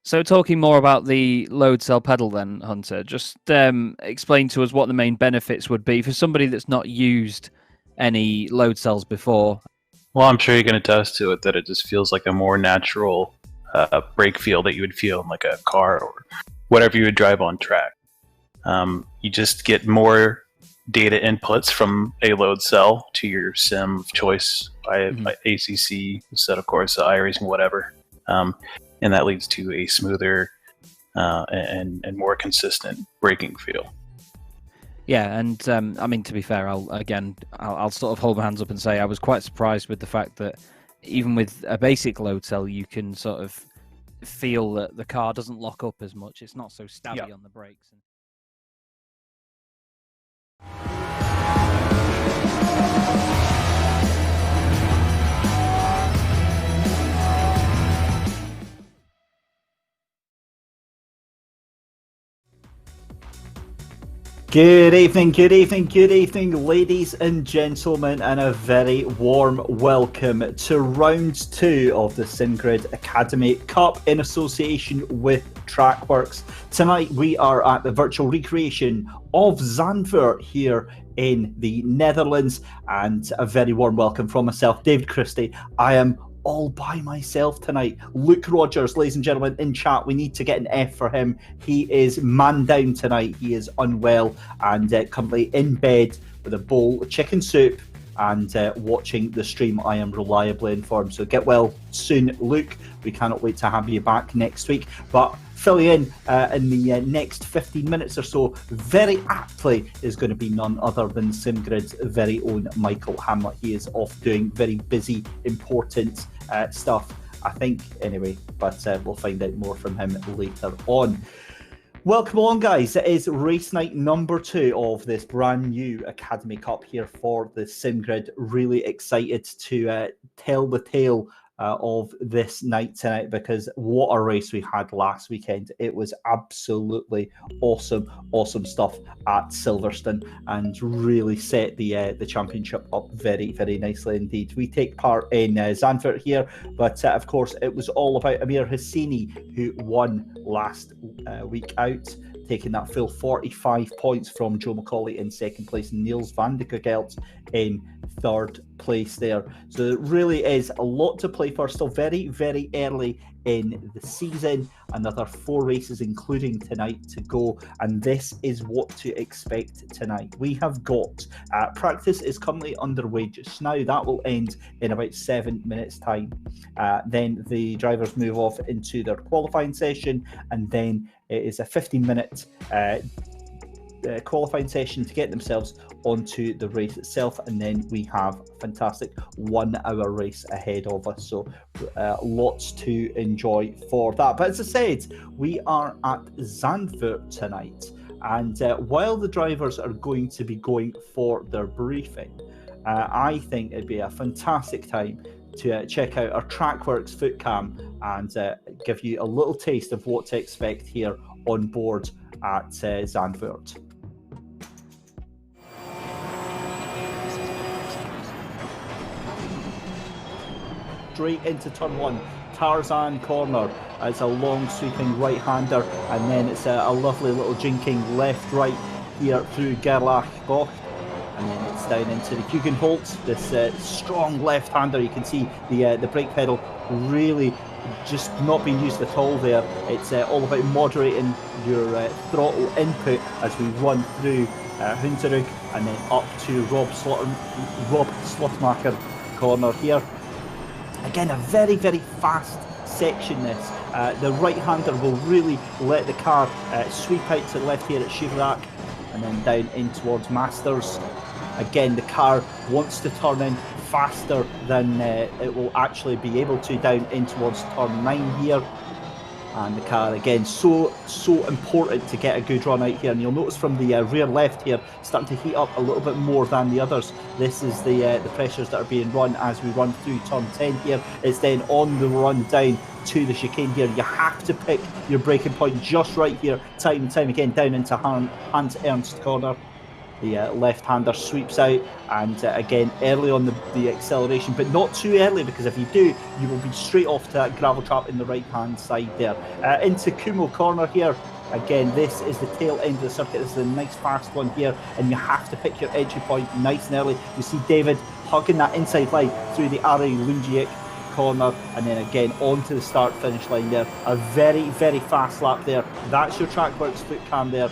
So talking more about the load cell pedal then, Hunter, just explain to us what the main benefits would be for somebody that's not used any load cells before. Well, I'm sure you can attest to it that it just feels like a more natural brake feel that you would feel in like a car or whatever you would drive on track. You just get more data inputs from a load cell to your sim of choice by ACC, Assetto, Corsa, iRacing, whatever. And that leads to a smoother and more consistent braking feel. Yeah, and I mean, to be fair, I'll sort of hold my hands up and say I was quite surprised with the fact that even with a basic load cell, you can sort of feel that the car doesn't lock up as much. It's not so stabby on the brakes. Good evening, ladies and gentlemen, and a very warm welcome to round 2 of the SimGrid Academy Cup in association with Trackworks. Tonight we are at the virtual recreation of Zandvoort here in the Netherlands, and a very warm welcome from myself, David Christie. I am all by myself tonight. Luke Rogers, ladies and gentlemen, in chat, we need to get an F for him. He is man down tonight. He is unwell and currently in bed with a bowl of chicken soup and watching the stream. I am reliably informed. So get well soon, Luke. We cannot wait to have you back next week. But filling in the next 15 minutes or so, very aptly, is going to be none other than SimGrid's very own Michael Hamlet. He is off doing very busy, important stuff, I think, anyway. But we'll find out more from him later on. Welcome along, guys. It is race night number 2 of this brand new Academy Cup here for the SimGrid. Really excited to tell the tale of this night tonight, because what a race we had last weekend. It was absolutely awesome stuff at Silverstone, and really set the championship up very, very nicely indeed. We take part in Zandvoort here, but of course it was all about Amir Hassini, who won last week out, taking that full 45 points from Joe McCauley in second place and Niels van de Kegelt in third place there. So it really is a lot to play for. Still very, very early in the season. Another 4 races, including tonight, to go. And this is what to expect tonight. We have got practice is currently underway just now. That will end in about 7 minutes time. Then the drivers move off into their qualifying session, and then it is a 15-minute qualifying session to get themselves onto the race itself, and then we have a fantastic 1-hour race ahead of us, so lots to enjoy for that. But as I said, we are at Zandvoort tonight, and while the drivers are going to be going for their briefing, I think it'd be a fantastic time to check out our Trackworks foot cam and give you a little taste of what to expect here on board at Zandvoort. Straight into turn 1, Tarzan corner. It's a long sweeping right-hander, and then it's a lovely little jinking left-right here through Gerlach Bocht. and then it's down into the Hugenholt, this strong left-hander. You can see the brake pedal really just not being used at all there. It's all about moderating your throttle input as we run through Hunterug and then up to Rob Slotmacher corner here. Again, a very, very fast section this. The right-hander will really let the car sweep out to the left here at Chirac and then down in towards Masters. Again, the car wants to turn in faster than it will actually be able to down in towards turn 9 here. And the car, again, so important to get a good run out here. And you'll notice from the rear left here, starting to heat up a little bit more than the others. This is the pressures that are being run as we run through turn 10 here. It's then on the run down to the chicane here. You have to pick your braking point just right here, time and time again, down into Hans Ernst corner. The left-hander sweeps out, and again, early on the acceleration, but not too early, because if you do, you will be straight off to that gravel trap in the right-hand side there. Into Kumo corner here. Again, this is the tail end of the circuit. This is a nice fast one here, and you have to pick your entry point nice and early. You see David hugging that inside line through the Ari Lungiek corner, and then again onto the start-finish line there. A very, very fast lap there. That's your Trackworks foot cam there.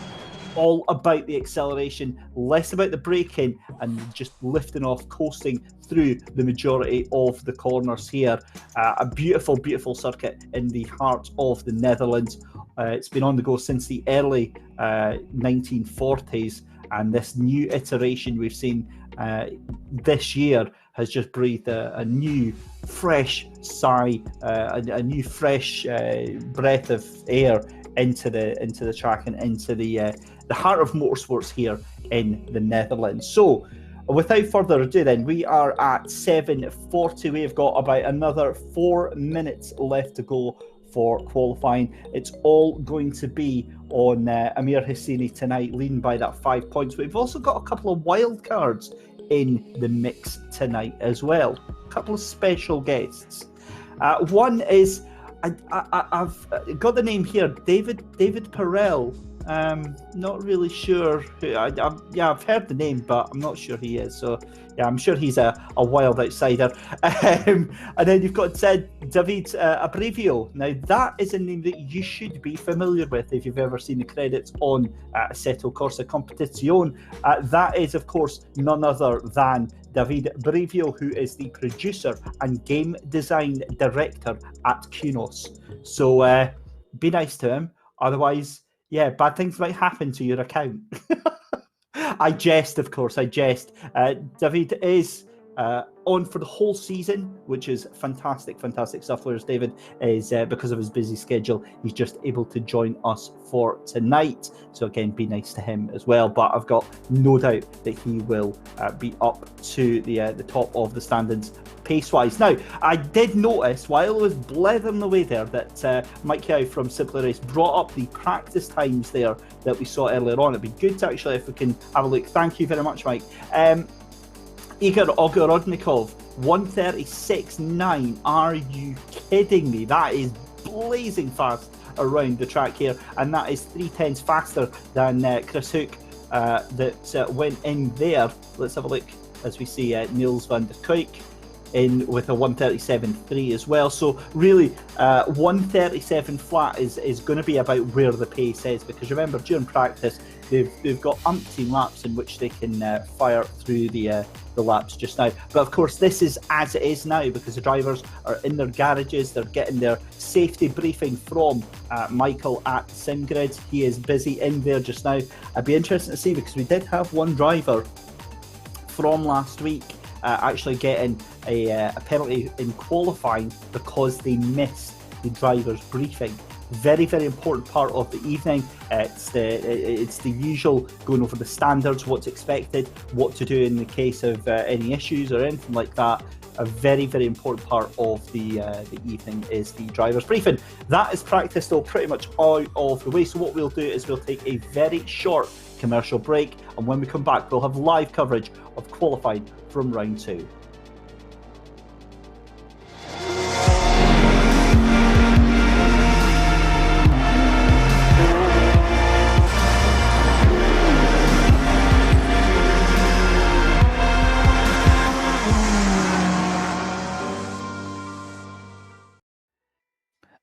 All about the acceleration, less about the braking, and just lifting off, coasting through the majority of the corners here. A beautiful, beautiful circuit in the heart of the Netherlands. It's been on the go since the early 1940s, and this new iteration we've seen this year has just breathed a new, fresh sigh, a new, fresh breath of air into the track and into the heart of motorsports here in the Netherlands. So, without further ado, then we are at 7:40. We've got about another 4 minutes left to go for qualifying. It's all going to be on Amir Hosseini tonight, leading by that 5 points. We've also got a couple of wild cards in the mix tonight as well. A couple of special guests. One is I've got the name here, David Peril. Not really sure who. I've heard the name, but I'm not sure he is. So yeah, I'm sure he's a wild outsider. And then you've got David Abrevio. Now that is a name that you should be familiar with if you've ever seen the credits on Assetto Corsa Competizione. That is, of course, none other than David Brevio, who is the producer and game design director at Kunos. So be nice to him, otherwise, yeah, bad things might happen to your account. I jest, of course, I jest. David is on for the whole season, which is fantastic stuff, whereas David is, because of his busy schedule, he's just able to join us for tonight. So again, be nice to him as well, but I've got no doubt that he will be up to the top of the standings pace-wise. Now, I did notice while I was blethering away there that Mike Howe from Simply Race brought up the practice times there that we saw earlier on. It'd be good to actually, if we can have a look. Thank you very much, Mike. Igor Ogorodnikov, 1:36.9. Are you kidding me? That is blazing fast around the track here, and that is 3/10 faster than Chris Hook that went in there. Let's have a look as we see Niels van der Kuik in with a 1:37.3 as well. So really 1:37 flat is going to be about where the pace is, because remember, during practice they've got umpteen laps in which they can fire through the laps just now. But of course this is as it is now, because the drivers are in their garages, they're getting their safety briefing from Michael at SimGrid. He is busy in there just now. I'd be interested to see, because we did have one driver from last week actually getting a penalty in qualifying because they missed the driver's briefing. Very, very important part of the evening. It's the usual going over the standards, what's expected, what to do in the case of any issues or anything like that. A very, very important part of the evening is the driver's briefing. That is practice though pretty much out of the way. So what we'll do is we'll take a very short commercial break, and when we come back we'll have live coverage of qualifying from round 2.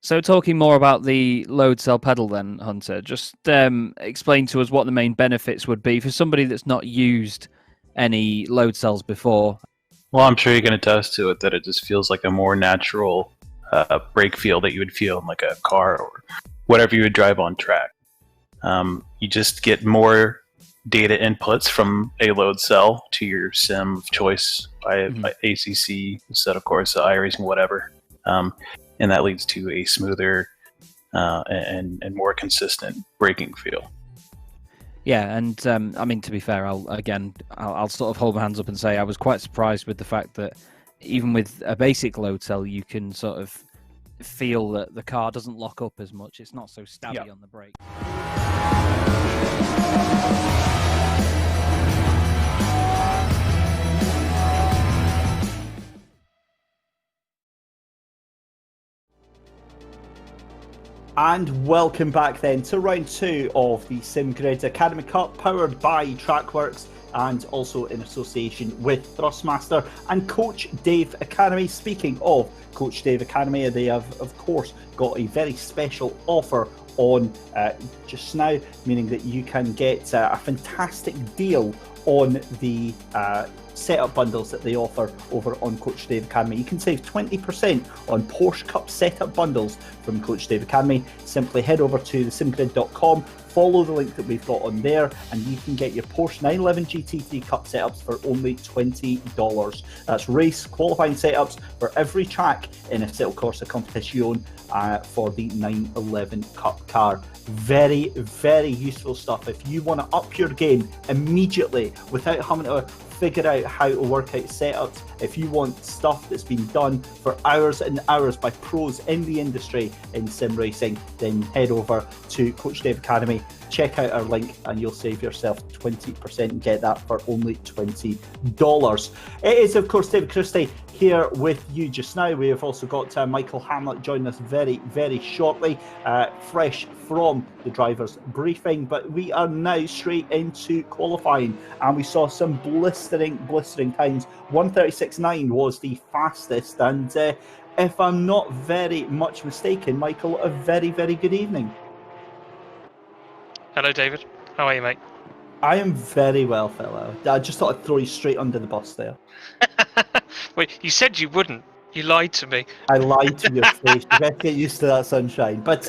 So talking more about the load cell pedal then, Hunter, just explain to us what the main benefits would be for somebody that's not used any load cells before. Well, I'm sure you can attest to it that it just feels like a more natural brake feel that you would feel in like a car or whatever you would drive on track. You just get more data inputs from a load cell to your sim of choice by ACC, Assetto, Corsa, iRacing, whatever. And that leads to a smoother and more consistent braking feel. Yeah, and I mean, to be fair, I'll sort of hold my hands up and say I was quite surprised with the fact that even with a basic load cell, you can sort of feel that the car doesn't lock up as much. It's not so stabby on the brake. And welcome back then to round 2 of the SimGrid Academy Cup, powered by Trackworks and also in association with Thrustmaster and Coach Dave Academy. Speaking of Coach Dave Academy, they have, of course, got a very special offer on just now, meaning that you can get a fantastic deal on the setup bundles that they offer over on Coach Dave Academy. You can save 20% on Porsche Cup setup bundles from Coach Dave Academy. Simply head over to thesimgrid.com, follow the link that we've got on there, and you can get your Porsche 911 GT3 Cup setups for only $20. That's race qualifying setups for every track in Assetto Corsa Competizione for the 911 Cup car. Very, very useful stuff if you want to up your game immediately without having to figure out how to work out setups. If you want stuff that's been done for hours and hours by pros in the industry in sim racing, then head over to Coach Dave Academy, check out our link, and you'll save yourself 20% and get that for only $20. It is, of course, David Christie here with you just now. We have also got Michael Hamlet joining us very, very shortly, fresh from the driver's briefing. But we are now straight into qualifying, and we saw some blistering times. 1:36.9 was the fastest, and if I'm not very much mistaken, Michael, a very, very good evening. Hello, David. How are you, mate? I am very well, fella. I just thought I'd throw you straight under the bus there. Wait, you said you wouldn't. You lied to me. I lied to your face. You better get used to that, sunshine. But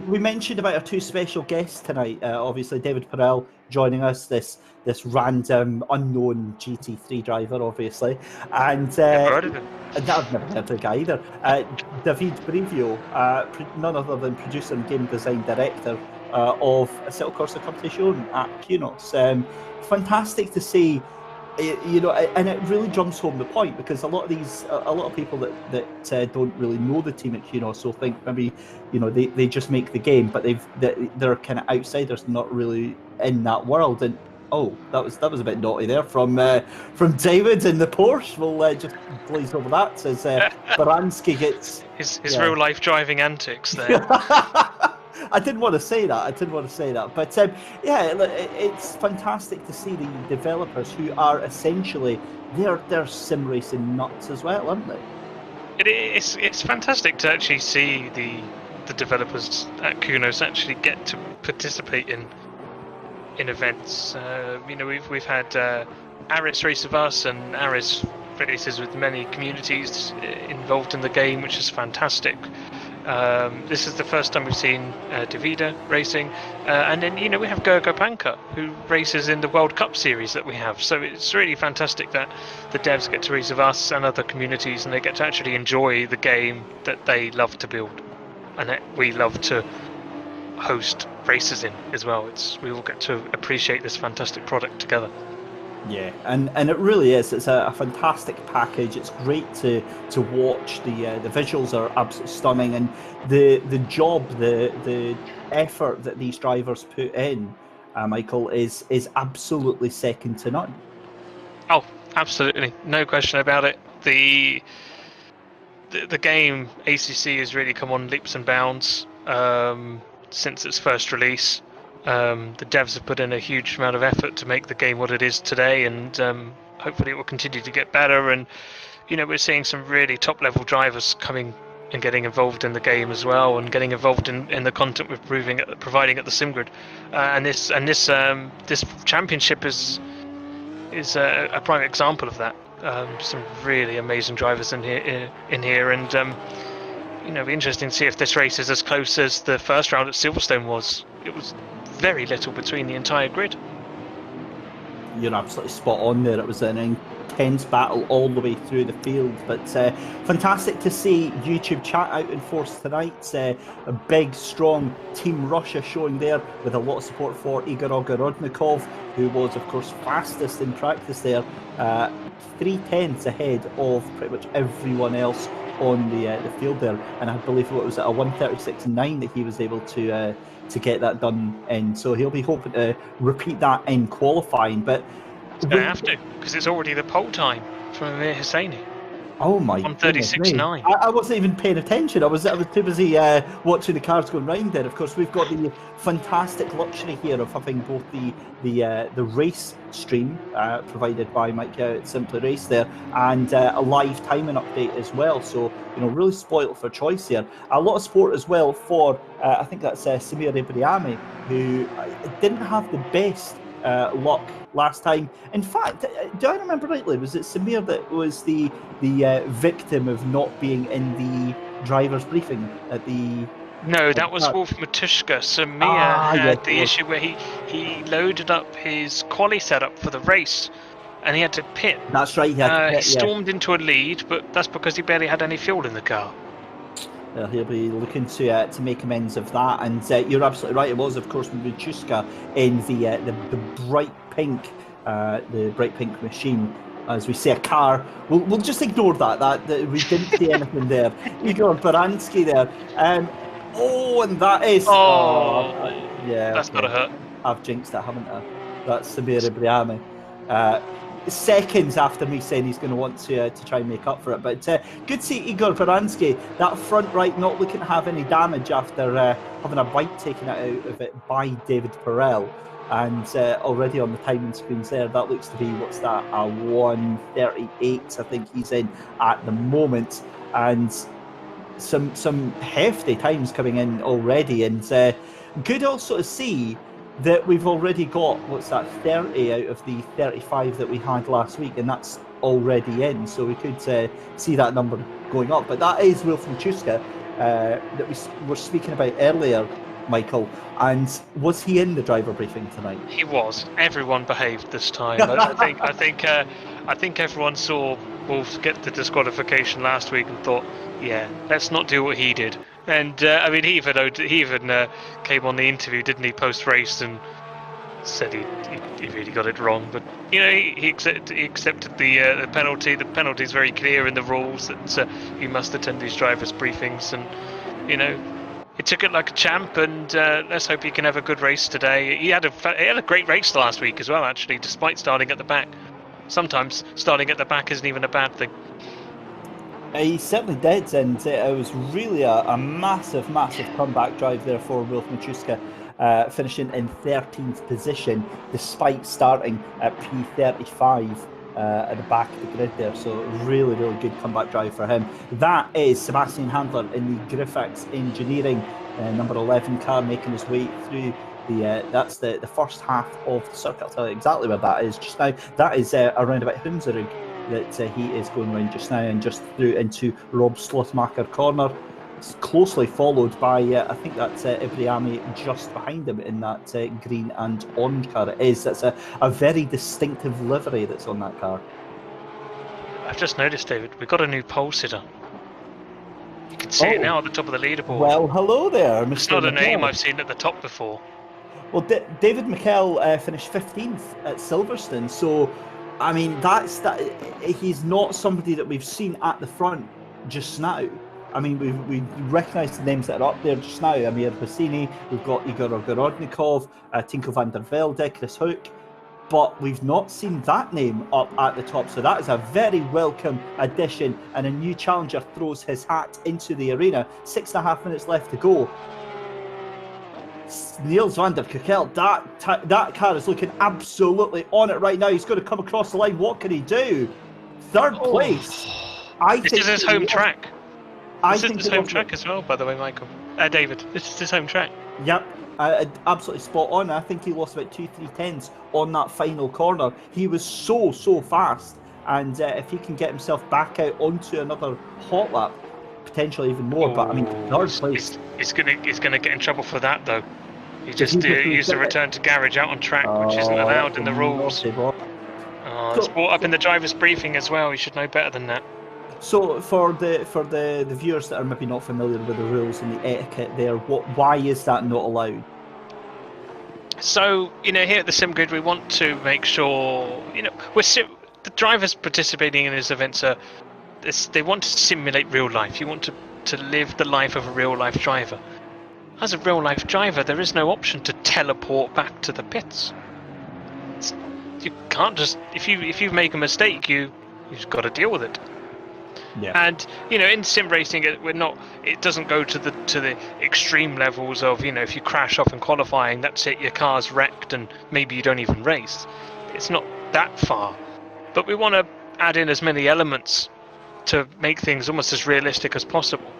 we mentioned about our two special guests tonight. Obviously, David Peril joining us, this random unknown GT3 driver, obviously, and Never heard of him. I've never heard of the guy either. David Brivio, none other than producer and game design director of Assetto Corsa Competizione at Kunos. Fantastic to see. You know, and it really drums home the point, because a lot of people that don't really know the team at Kunos, so think maybe, you know, they just make the game, but they're kind of outsiders, not really in that world. And that was a bit naughty there from David in the Porsche. We'll just glaze over that. Says Baranski gets his real life driving antics there. I didn't want to say that. But it's fantastic to see the developers who are essentially they're sim racing nuts as well, aren't they? It's fantastic to actually see the developers at Kunos actually get to participate in events. You know, we've had Aris Race of Us and Aris races with many communities involved in the game, which is fantastic. This is the first time we've seen Davida racing, and then, you know, we have Gergo Panka, who races in the World Cup series that we have. So it's really fantastic that the devs get to race with us and other communities, and they get to actually enjoy the game that they love to build, and that we love to host races in as well. We all get to appreciate this fantastic product together. Yeah, and it really is. It's a fantastic package. It's great to watch. The visuals are absolutely stunning, and the job, the effort that these drivers put in, Michael, is absolutely second to none. Oh, absolutely, no question about it. The game ACC has really come on leaps and bounds since its first release. The devs have put in a huge amount of effort to make the game what it is today, and hopefully it will continue to get better. And, you know, we're seeing some really top level drivers coming and getting involved in the game as well, and getting involved in the content we're providing at the SimGrid, and this championship is a prime example of that. Some really amazing drivers in here, and it'll be interesting to see if this race is as close as the first round at Silverstone was. It was very little between the entire grid. You're absolutely spot on there. It was an intense battle all the way through the field, but fantastic to see YouTube chat out in force tonight. A big, strong Team Russia showing there with a lot of support for Igor Ogorodnikov, who was, of course, fastest in practice there, 3/10 ahead of pretty much everyone else on the field there, and I believe it was at a 1:36.9 that he was able to get that done in. So he'll be hoping to repeat that in qualifying. But it's going to have to, because it's already the pole time from Amir Hosseini. Oh my! 1:36.9. I wasn't even paying attention. I was too busy watching the cars going round there. Of course, we've got the fantastic luxury here of having both the race stream provided by Mike at Simply Race there, and a live timing update as well. So really spoilt for choice here. A lot of support as well for I think that's Samir Ibrahimi, who didn't have the best luck last time. In fact, do I remember rightly? Was it Samir that was the victim of not being in the driver's briefing at the? No, that was Wolf Matuszka. Samir had the issue where he loaded up his quali setup for the race, and he had to pit. That's right. He stormed into a lead, but that's because he barely had any fuel in the car. He'll be looking to make amends of that, and you're absolutely right. It was, of course, Matuszka in the bright pink, machine. As we see a car, we'll just ignore that we didn't see anything there. Igor Baranski there, and that is that's gotta hurt. I've jinxed it, haven't I? That's Samir Ibrahimi. Seconds after me saying he's going to want to try and make up for it. But good to see Igor Baranski, that front right not looking to have any damage after having a bite taken out of it by David Peril. And already on the timing screens there, that looks to be, what's that, a 1:38 I think he's in at the moment. And some hefty times coming in already. And good also to see that we've already got, 30 out of the 35 that we had last week, and that's already in. So we could see that number going up. But that is Wilf Matuszka that we were speaking about earlier, Michael. And was he in the driver briefing tonight? He was. Everyone behaved this time. I think everyone saw Wolf get the disqualification last week and thought, yeah, let's not do what he did. And he even came on the interview, didn't he, post-race, and said he really got it wrong. But he accepted the penalty. The penalty is very clear in the rules that he must attend these drivers' briefings, and he took it like a champ. And let's hope he can have a good race today. He had a great race last week as well, actually, despite starting at the back. Sometimes starting at the back isn't even a bad thing. He certainly did, and it was really a massive comeback drive there for Wilf Matuszka, finishing in 13th position despite starting at P35 at the back of the grid there. So really good comeback drive for him. That is Sebastian Handler in the Griffiths Engineering number 11 car, making his way through that's the first half of the circuit. I'll tell you exactly where that is just now. That is around about Hunsrück that he is going around just now, and just through into Rob Slothmacher corner. It's closely followed by I think that's Ibrahimi just behind him in that green and orange car. That's a very distinctive livery that's on that car. I've just noticed, David, we've got a new pole sitter. You can see it now at the top of the leaderboard. Well, hello there, Mr. It's not a McKell. name I've seen at the top before. Well, David McKell finished 15th at Silverstone, so I mean he's not somebody that we've seen at the front just now. I mean, we recognise the names that are up there just now. Amir Hosseini, we've got Igor Ogorodnikov, Tinko van der Velde, Chris Hook, but we've not seen that name up at the top. So that is a very welcome addition, and a new challenger throws his hat into the arena. 6.5 minutes left to go. Niels van der Kukel, that car is looking absolutely on it right now. He's going to come across the line. What can he do? Third place. This is his home track. This is his home track as well, by the way, Michael. David, this is his home track. Yep, absolutely spot on. I think he lost about 2-3 tenths on that final corner. He was so fast, and if he can get himself back out onto another hot lap, potentially even more. But I mean, third place. He's gonna get in trouble for that though. He just used the return to garage out on track, which isn't allowed in the rules. It's brought up in the driver's briefing as well. You should know better than that. So for the viewers that are maybe not familiar with the rules and the etiquette there, why is that not allowed? So here at the Sim Grid, we want to make sure the drivers participating in these events they want to simulate real life. You want to live the life of a real life driver. As a real life driver, there is no option to teleport back to the pits. You can't just if you make a mistake, you've got to deal with it. Yeah. And in sim racing, it doesn't go to the extreme levels of if you crash off in qualifying, that's it, your car's wrecked and maybe you don't even race. It's not that far, but we want to add in as many elements to make things almost as realistic as possible.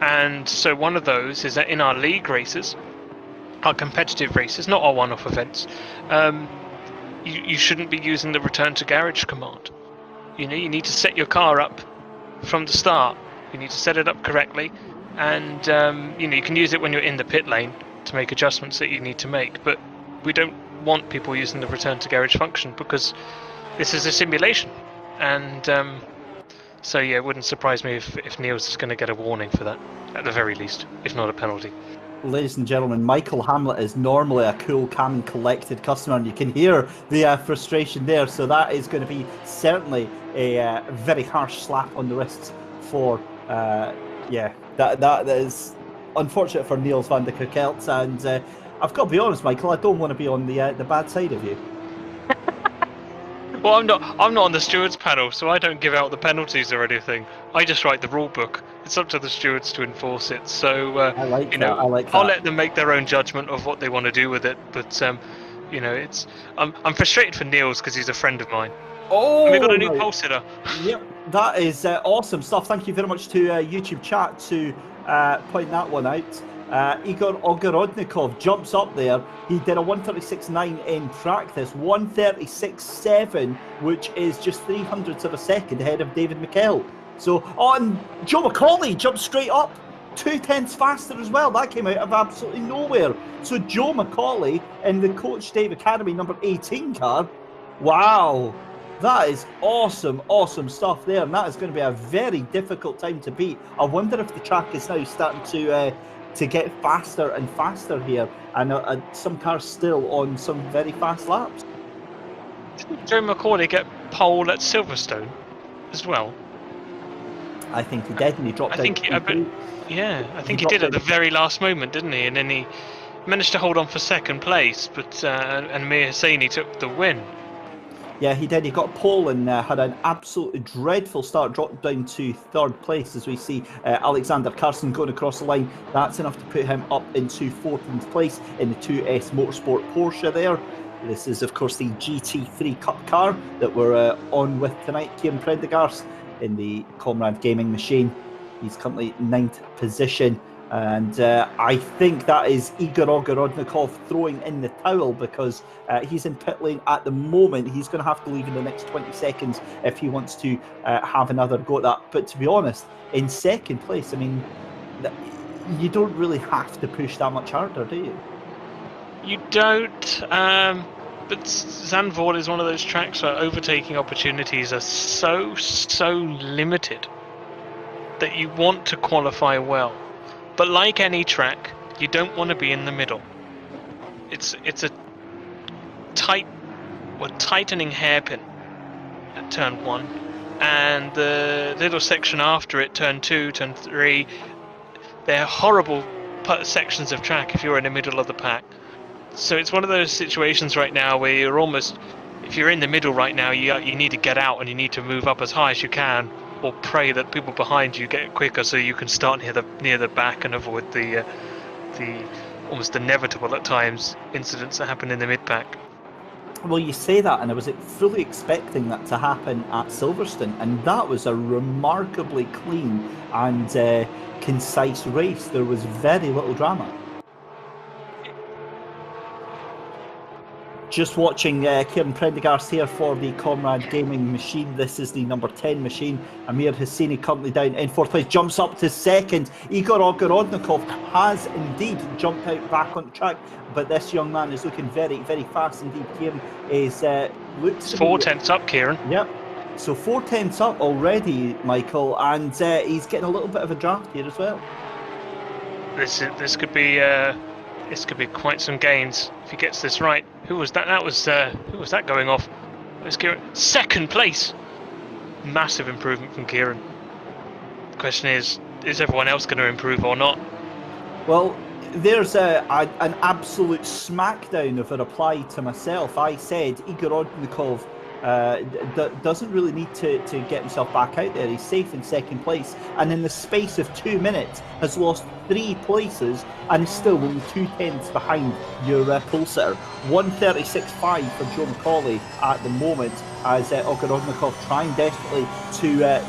And so one of those is that in our league races, our competitive races, not our one-off events, you shouldn't be using the return to garage command. You need to set your car up from the start. You need to set it up correctly, and you can use it when you're in the pit lane to make adjustments that you need to make. But we don't want people using the return to garage function because this is a simulation, and so yeah, it wouldn't surprise me if Niels is going to get a warning for that, at the very least, if not a penalty. Ladies and gentlemen, Michael Hamlet is normally a cool, calm and collected customer, and you can hear the frustration there. So that is going to be certainly a very harsh slap on the wrists for, that is unfortunate for Niels van de Kerkelt. And I've got to be honest, Michael, I don't want to be on the bad side of you. Well, I'm not on the stewards panel, so I don't give out the penalties or anything. I just write the rule book. It's up to the stewards to enforce it. So I like that. I'll let them make their own judgment of what they want to do with it. But it's I'm frustrated for Niels because he's a friend of mine. Oh, and we got a new pole sitter. Yep, that is awesome stuff. Thank you very much to YouTube chat to point that one out. Igor Ogorodnikov jumps up there. He did a 136.9 in practice, 136.7, which is just 300ths of a second ahead of David McKell. So, and Joe McCauley jumped straight up, 2 tenths faster as well. That came out of absolutely nowhere. So Joe McCauley in the Coach Dave Academy number 18 car. Wow, that is awesome stuff there. And that is going to be a very difficult time to beat. I wonder if the track is now starting to get faster and faster here, and some cars still on some very fast laps. Didn't Joe McCauley get pole at Silverstone as well? I think he did, and he dropped out. I think he did at the very last moment, didn't he? And then he managed to hold on for second place, but and Mir Hosseini took the win. Yeah, he did. He got pole and had an absolutely dreadful start, dropped down to third place as we see Alexander Carson going across the line. That's enough to put him up into 14th place in the 2S Motorsport Porsche there. This is, of course, the GT3 Cup car that we're on with tonight. Kieran Prendergast in the Comrade Gaming machine. He's currently 9th position. And I think that is Igor Ogorodnikov throwing in the towel because he's in pit lane at the moment. He's going to have to leave in the next 20 seconds if he wants to have another go at that. But to be honest, in second place, I mean, you don't really have to push that much harder, do you? You don't. But Zandvoort is one of those tracks where overtaking opportunities are so limited that you want to qualify well. But like any track, you don't want to be in the middle. It's a tightening hairpin at turn 1, and the little section after it, turn 2, turn 3, they're horrible sections of track if you're in the middle of the pack. So it's one of those situations right now where you're almost, if you're in the middle right now, you need to get out and you need to move up as high as you can, or pray that people behind you get quicker so you can start near the back and avoid the almost inevitable at times incidents that happen in the mid pack. Well, you say that, and I was fully expecting that to happen at Silverstone, and that was a remarkably clean and concise race. There was very little drama. Just watching Kieran Prendergast here for the Comrade Gaming machine. This is the number 10 machine. Amir Hosseini currently down in 4th place, jumps up to 2nd. Igor Ogorodnikov has indeed jumped out back on track, but this young man is looking very, very fast indeed. Kieran is looks 4/10 up, Kieran. Yep. So 4/10 up already, Michael, and he's getting a little bit of a draft here as well. This could be quite some gains if he gets this right. Who was that? Who was that going off? It was Kieran. 2nd place. Massive improvement from Kieran. The question is everyone else going to improve or not? Well, there's an absolute smackdown of a reply to myself. I said Igor Odnikov doesn't really need to get himself back out there. He's safe in 2nd place, and in the space of 2 minutes has lost 3 places and is still only 2/10 behind your pole sitter. 1:36.5 for Joe McCauley at the moment, as Ogorodnikov trying desperately to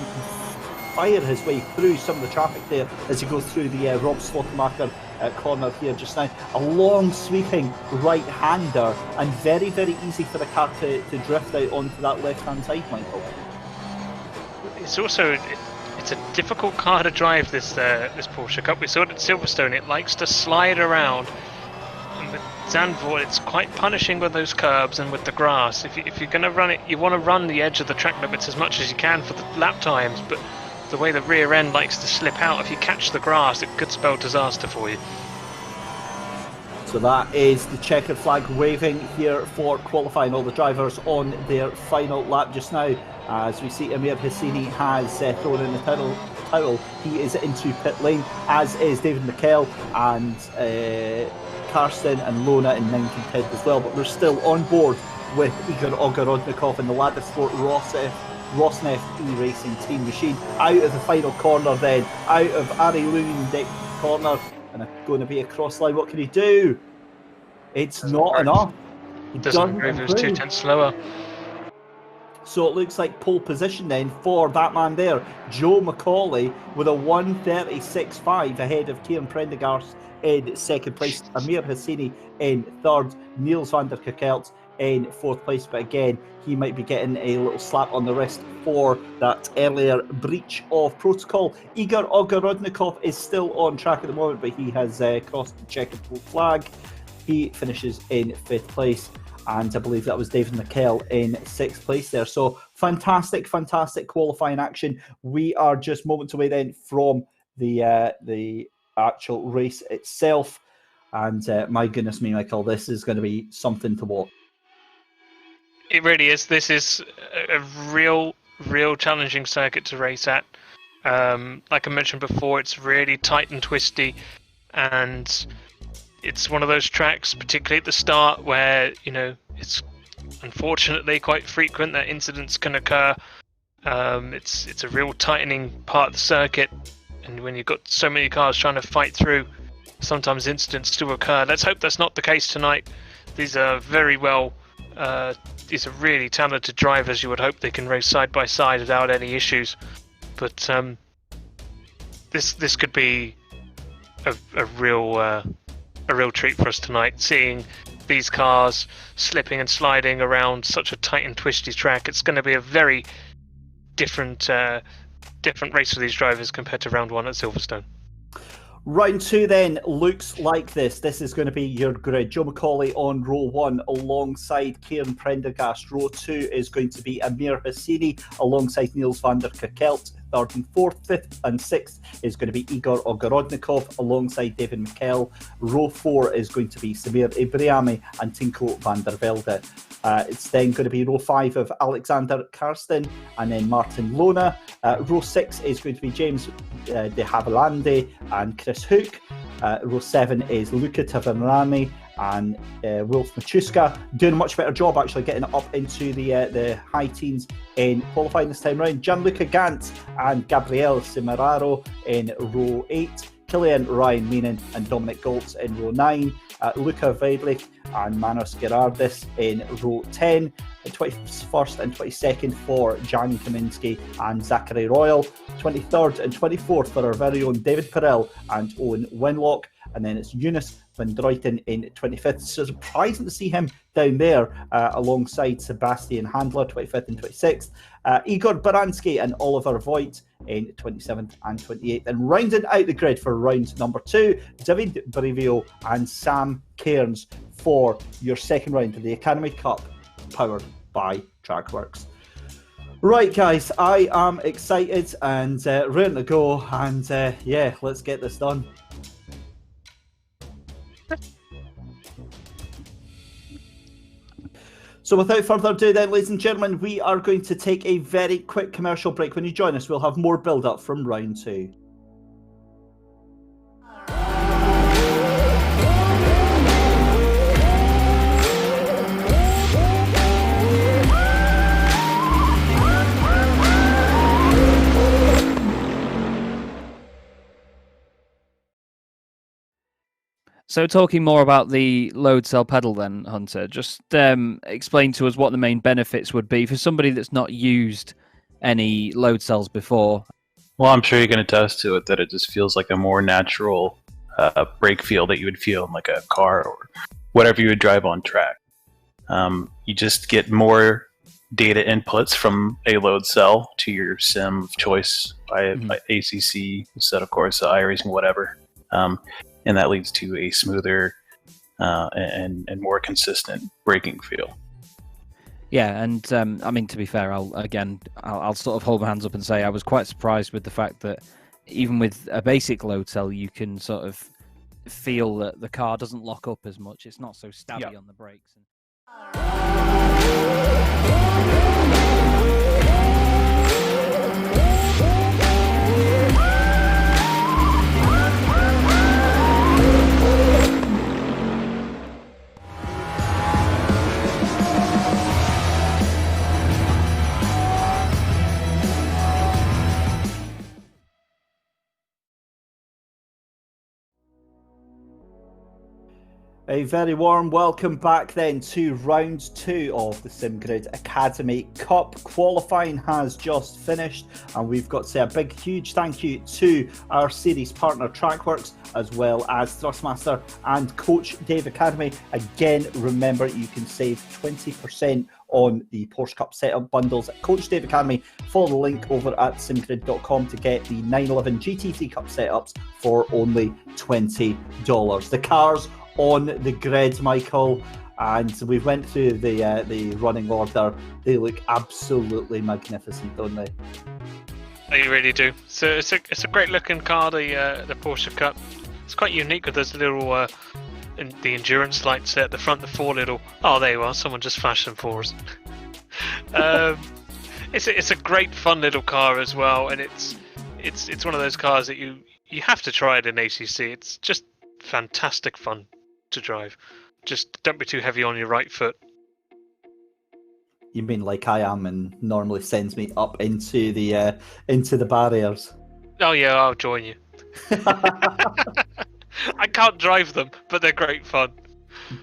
fire his way through some of the traffic there as he goes through the Rob Slotemacher corner here just now. A long sweeping right-hander, and very, very easy for the car to drift out onto that left-hand side, Michael. It's also it's a difficult car to drive, this Porsche Cup. We saw it at Silverstone. It likes to slide around, and with Zandvoort it's quite punishing with those curbs and with the grass. If you're going to run it, you want to run the edge of the track limits as much as you can for the lap times, but the way the rear end likes to slip out, if you catch the grass, it could spell disaster for you. So that is the checkered flag waving here for qualifying. All the drivers on their final lap just now. As we see, Amir Hosseini has thrown in the towel. He is into pit lane, as is David McKell and Karsten and Lona in 9th and 10th as well. But we're still on board with Igor Ogorodnikov and the Lada Sport Rosneft e-racing team machine. Out of the final corner then, out of Ari Lundek's corner, and going to be a cross line. What can he do? It's not enough. He doesn't improve. It was 2/10 slower. So it looks like pole position then for that man there, Joe McCauley, with a 1:36.5 ahead of Kieran Prendergast in 2nd place, Amir Hosseini in 3rd, Niels van der Kerkelt in 4th place, but again he might be getting a little slap on the wrist for that earlier breach of protocol. Igor Ogorodnikov is still on track at the moment, but he has crossed the checkered flag. He finishes in 5th place, and I believe that was David McKell in 6th place there. So fantastic qualifying action. We are just moments away then from the actual race itself, and my goodness me, Michael, this is going to be something to watch. It really is. This is a real challenging circuit to race at. Like I mentioned before, it's really tight and twisty, and it's one of those tracks, particularly at the start, where it's unfortunately quite frequent that incidents can occur. It's a real tightening part of the circuit, and when you've got so many cars trying to fight through, sometimes incidents do occur. Let's hope that's not the case tonight. These are these are really talented drivers. You would hope they can race side by side without any issues. But this could be a real treat for us tonight. Seeing these cars slipping and sliding around such a tight and twisty track, it's going to be a very different race for these drivers compared to round 1 at Silverstone. Round 2 then looks like this. This is going to be your grid. Joe McCauley on row 1 alongside Kieran Prendergast. Row 2 is going to be Amir Hosseini alongside Niels van der Kerkelt. 3rd and 4th, 5th and 6th is going to be Igor Ogorodnikov alongside David McKell. Row 4 is going to be Samir Ibrahimi and Tinko van der Velde. It's then going to be row 5 of Alexander Karsten and then Martin Lona. Row 6 is going to be James de Havilland and Chris Hook. Row 7 is Luca Tavernani and Wolf Machuska, doing a much better job actually getting it up into the high teens in qualifying this time round. Gianluca Gant and Gabriel Cimararo in row 8. Killian, Ryan Meenan and Dominic Goltz in row 9, Luca Veidlich and Manos Gerardis in row 10, 21st and 22nd for Jan Kaminsky and Zachary Royal, 23rd and 24th for our very own David Peril and Owen Winlock, and then it's Eunice van Druiten in 25th. So surprising to see him down there alongside Sebastian Handler, 25th and 26th, Igor Baranski and Oliver Voigt in 27th and 28th. And rounding out the grid for round number 2, David Brivio and Sam Cairns for your second round of the Academy Cup, powered by Trackworks. Right, guys, I am excited and ready to go, and yeah, let's get this done. So without further ado then, ladies and gentlemen, we are going to take a very quick commercial break. When you join us, we'll have more build-up from round 2. So talking more about the load cell pedal then, Hunter, just explain to us what the main benefits would be for somebody that's not used any load cells before. Well, I'm sure you can attest to it that it just feels like a more natural brake feel that you would feel in like a car or whatever you would drive on track. You just get more data inputs from a load cell to your sim of choice by ACC, Assetto, Corsa, iRacing, whatever. And that leads to a smoother and more consistent braking feel. Yeah, and I mean, to be fair, I'll sort of hold my hands up and say I was quite surprised with the fact that even with a basic load cell, you can sort of feel that the car doesn't lock up as much. It's not so stabby on the brakes. A very warm welcome back then to round 2 of the SimGrid Academy Cup. Qualifying has just finished, and we've got to say a big, huge thank you to our series partner Trackworks, as well as Thrustmaster and Coach Dave Academy. Again, remember you can save 20% on the Porsche Cup setup bundles at Coach Dave Academy. Follow the link over at simgrid.com to get the 911 GT3 Cup setups for only $20. The cars on the grid, Michael, and we went through the running order. They look absolutely magnificent, don't they? They really do. So it's a great looking car, the Porsche Cup. It's quite unique with those little the endurance lights at the front, the 4 little. Oh, there you are. Someone just flashed them for us. It's a great fun little car as well, and it's one of those cars that you have to try it in ACC. It's just fantastic fun to drive. Just don't be too heavy on your right foot. You mean like I am, and normally sends me up into the barriers? Oh yeah, I'll join you. I can't drive them, but they're great fun.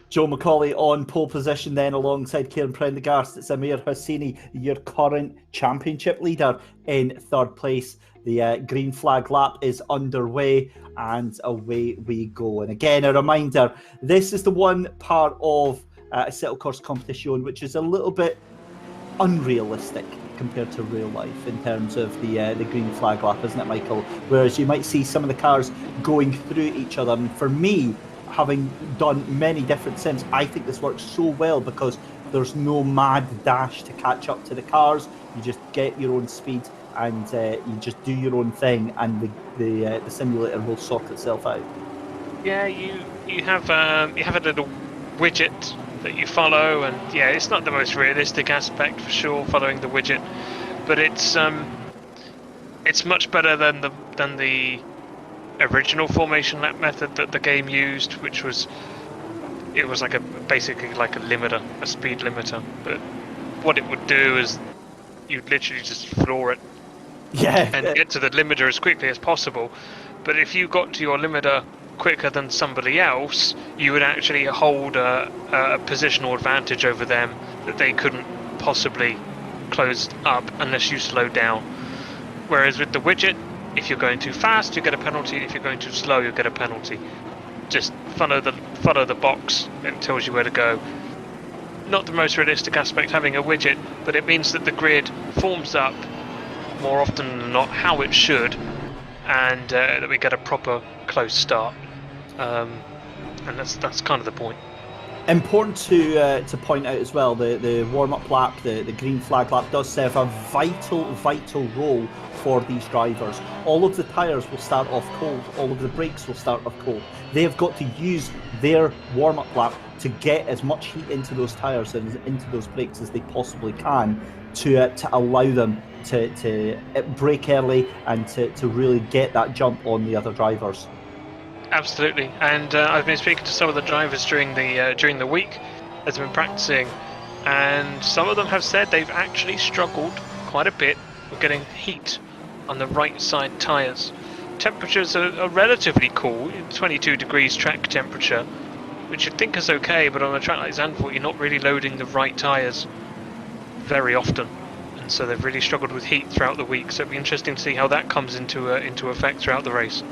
Joe McCauley on pole position then alongside Kieran Prendergast. It's Amir Hosseini, your current championship leader, in third place. The green flag lap is underway, and away we go. And again, a reminder, this is the one part of Assetto Corsa Competizione which is a little bit unrealistic compared to real life in terms of the green flag lap, isn't it, Michael? Whereas you might see some of the cars going through each other. And for me, having done many different sims, I think this works so well because there's no mad dash to catch up to the cars. You just get your own speed and you just do your own thing, and the simulator will sort itself out. Yeah, you have a little widget that you follow, and yeah, it's not the most realistic aspect for sure, following the widget, but it's much better than the original formation lap method that the game used, which was basically like a limiter, a speed limiter. But what it would do is you'd literally just floor it. Yeah, and get to the limiter as quickly as possible. But if you got to your limiter quicker than somebody else, you would actually hold a positional advantage over them that they couldn't possibly close up unless you slowed down. Whereas with the widget, if you're going too fast, you get a penalty. If you're going too slow, you get a penalty. Just follow the box, and it tells you where to go. Not the most realistic aspect having a widget, but it means that the grid forms up more often than not how it should, and that we get a proper close start. And that's kind of the point. Important to point out as well, the warm-up lap, the green flag lap, does serve a vital role for these drivers. All of the tyres will start off cold, all of the brakes will start off cold. They have got to use their warm-up lap to get as much heat into those tyres and into those brakes as they possibly can to allow them to brake early and to really get that jump on the other drivers. Absolutely, and I've been speaking to some of the drivers during the week as I've been practicing, and some of them have said they've actually struggled quite a bit with getting heat on the right side tyres. Temperatures are relatively cool, 22 degrees track temperature, which you'd think is okay, but on a track like Zandvoort you're not really loading the right tyres very often, and so they've really struggled with heat throughout the week, so it'll be interesting to see how that comes into effect throughout the race.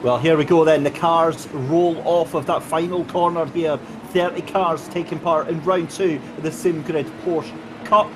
Well, here we go then. The cars roll off of that final corner here. 30 cars taking part in round 2 of the SimGrid Porsche Cup.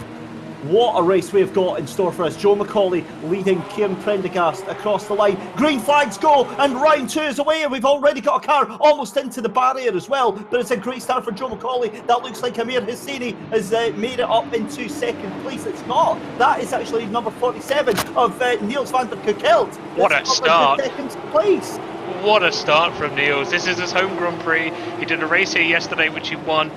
What a race we've got in store for us. Joe McCauley leading Kieran Prendergast across the line. Green flags go, and round 2 is away. We've already got a car almost into the barrier as well, but it's a great start for Joe McCauley. That looks like Amir Hosseini has made it up into second place. It's not. That is actually number 47 of Niels van der Kukelt. What a start. Second place. What a start from Niels. This is his home Grand Prix. He did a race here yesterday which he won.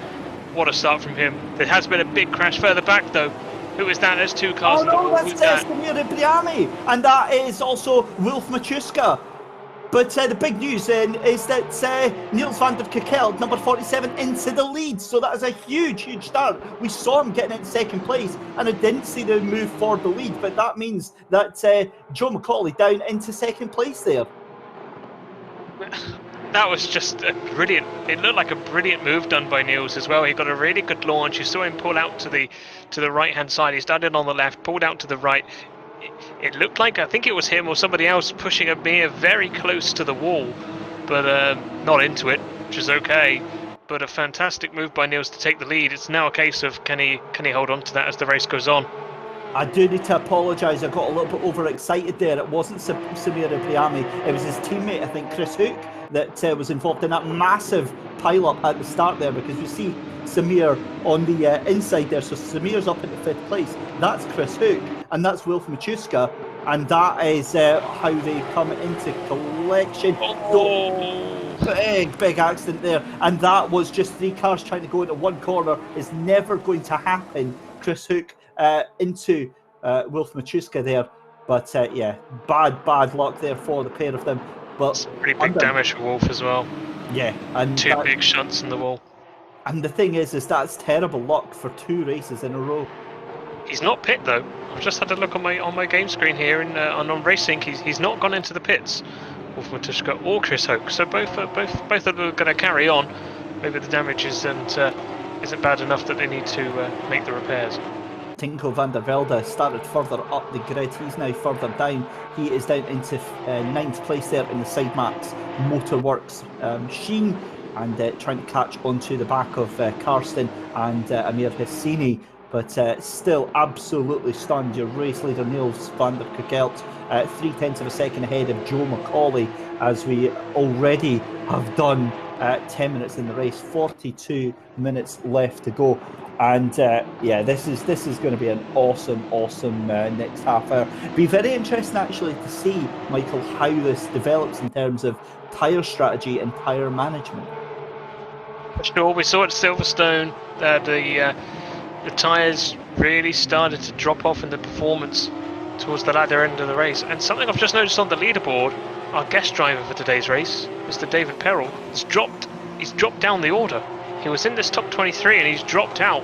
What a start from him. There has been a big crash further back though. Who is that? There's 2 cars. Oh no, that's Samir Ibrahimi, and that is also Wolf Machuska. But the big news is that Niels van der Kukelt, number 47, into the lead. So that is a huge start. We saw him getting in second place, and I didn't see the move for the lead. But that means that Joe McCauley down into second place there. That was just a brilliant. It looked like a brilliant move done by Niels as well. He got a really good launch. You saw him pull out to the right hand side. He started on the left, pulled out to the right. It looked like, I think it was him or somebody else pushing Amir very close to the wall, but not into it, which is okay. But a fantastic move by Niels to take the lead. It's now a case of can he hold on to that as the race goes on. I do need to apologise, I got a little bit overexcited there. It wasn't Samir Ibrahimi, it was his teammate, I think Chris Hook, that was involved in that massive pile-up at the start there, because you see Samir on the inside there, so Samir's up into 5th place. That's Chris Hook, and that's Wolf Machuska, and that is how they come into collection. Big accident there, and that was just 3 cars trying to go into one corner. Is never going to happen. Chris Hook into Wolf Machuska there, but yeah, bad luck there for the pair of them. But it's pretty big damage for Wolf as well. Yeah, and 2 big shunts in the wall. And the thing is that's terrible luck for 2 races in a row. He's not pit though. I've just had a look on my game screen here, and on Racing, he's not gone into the pits. Wolf Machuska or Chris Hoke, so both of them are going to carry on. Maybe the damage isn't bad enough that they need to make the repairs. Tinko van der Velde started further up the grid. He's now further down. He is down into 9th place there in the Side Max Motorworks machine, and trying to catch onto the back of Karsten and Amir Hosseini. But still absolutely stunned. Your race leader Niels van der Kukelt 0.3 of a second ahead of Joe McCauley, as we already have done 10 minutes in the race. 42 minutes left to go. And yeah, this is going to be an awesome next half hour. Be very interesting actually to see, Michael, how this develops in terms of tyre strategy and tyre management. Sure, we saw at Silverstone that the tyres really started to drop off in the performance towards the latter end of the race. And something I've just noticed on the leaderboard, our guest driver for today's race, Mr. David Peril, he's dropped down the order. He was in this top 23 and he's dropped out.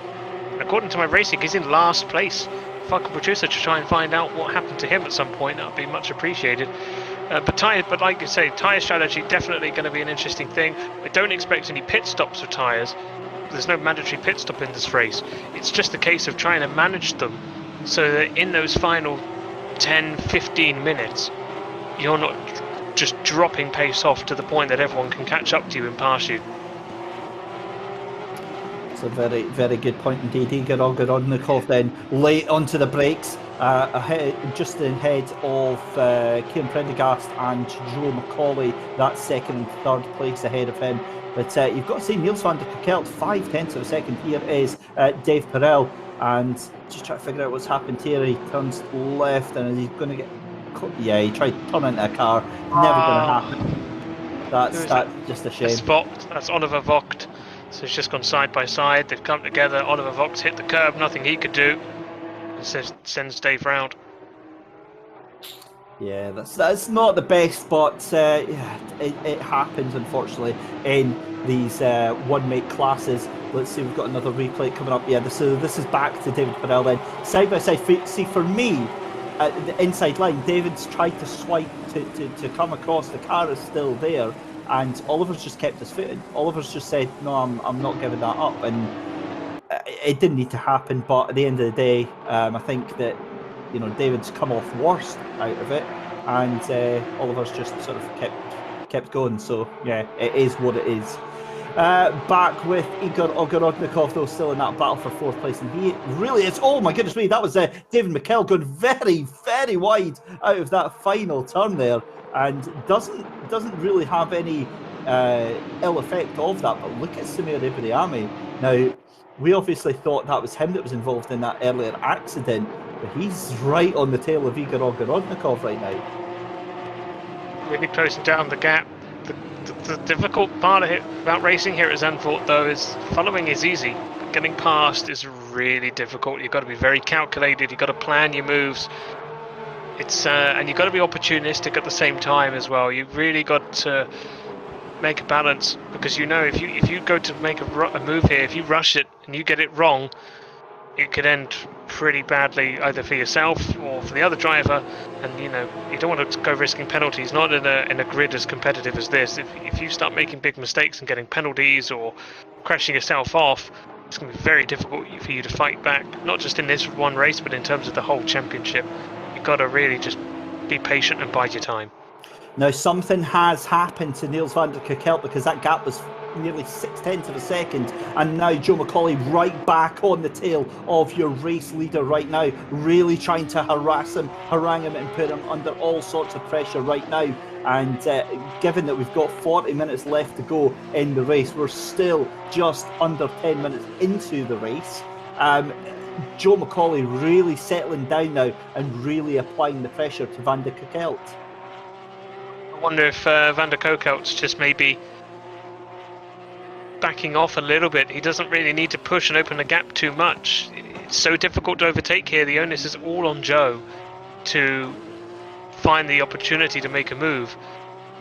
And according to my racing, he's in last place. If I could produce it to try and find out what happened to him at some point, that would be much appreciated. But like you say, tyre strategy definitely going to be an interesting thing. I don't expect any pit stops for tyres. There's no mandatory pit stop in this race. It's just a case of trying to manage them so that in those final 10, 15 minutes, you're not just dropping pace off to the point that everyone can catch up to you and pass you. It's a very, very good point indeed. Igor Ogorodnikov then late onto the brakes, just ahead of Kieran Prendergast and Joe McCauley. That's second and third place ahead of him. But you've got to say, Niels van der Kekelt, 0.5 of a second. Here is Dave Peril, and just try to figure out what's happened here. He turns left, and he's going to get... Yeah, he tried to turn into a car. Never going to happen. That's just a shame. That's Oliver Vogt. So it's just gone side by side. They've come together. Oliver Vogt's hit the curb. Nothing he could do. And sends Dave round. Yeah, that's not the best, but yeah, it happens, unfortunately, in these one-make classes. Let's see, we've got another replay coming up. Yeah, this is back to David Perel then. Side by side, see, for me, at the inside line, David's tried to swipe to come across. The car is still there, and Oliver's just kept his foot in. Oliver's just said, no, I'm not giving that up, and it didn't need to happen, but at the end of the day, I think that, you know, David's come off worst out of it, and Oliver's just sort of kept going. So yeah, it is what it is. Back with Igor Ogorodnikov, though, still in that battle for fourth place, and he really is. Oh my goodness me, that was David McKell going very, very wide out of that final turn there, and doesn't really have any ill effect of that. But look at Samir Ibrahimi. Now, we obviously thought that was him that was involved in that earlier accident, but he's right on the tail of Igor Ogorodnikov right now. Really closing down the gap. The difficult part about racing here at Zandvoort, though, is following is easy. Getting past is really difficult. You've got to be very calculated. You've got to plan your moves. And you've got to be opportunistic at the same time as well. You've really got to make a balance, because you know if you go to make a move here, if you rush it and you get it wrong, it could end pretty badly, either for yourself or for the other driver. And you know, you don't want to go risking penalties, not in a grid as competitive as this. If you start making big mistakes and getting penalties or crashing yourself off, it's going to be very difficult for you to fight back, not just in this one race, but in terms of the whole championship. You've got to really just be patient and bide your time. Now, something has happened to Niels van der Kekelt, because that gap was nearly 0.6 of a second, and now Joe McCauley right back on the tail of your race leader right now, really trying to harass him, harangue him, and put him under all sorts of pressure right now. And given that we've got 40 minutes left to go in the race, we're still just under 10 minutes into the race. Joe McCauley really settling down now and really applying the pressure to Van der Kekelt. I wonder if Van der Kokelt's just maybe backing off a little bit. He doesn't really need to push and open the gap too much. It's so difficult to overtake here. The onus is all on Joe to find the opportunity to make a move.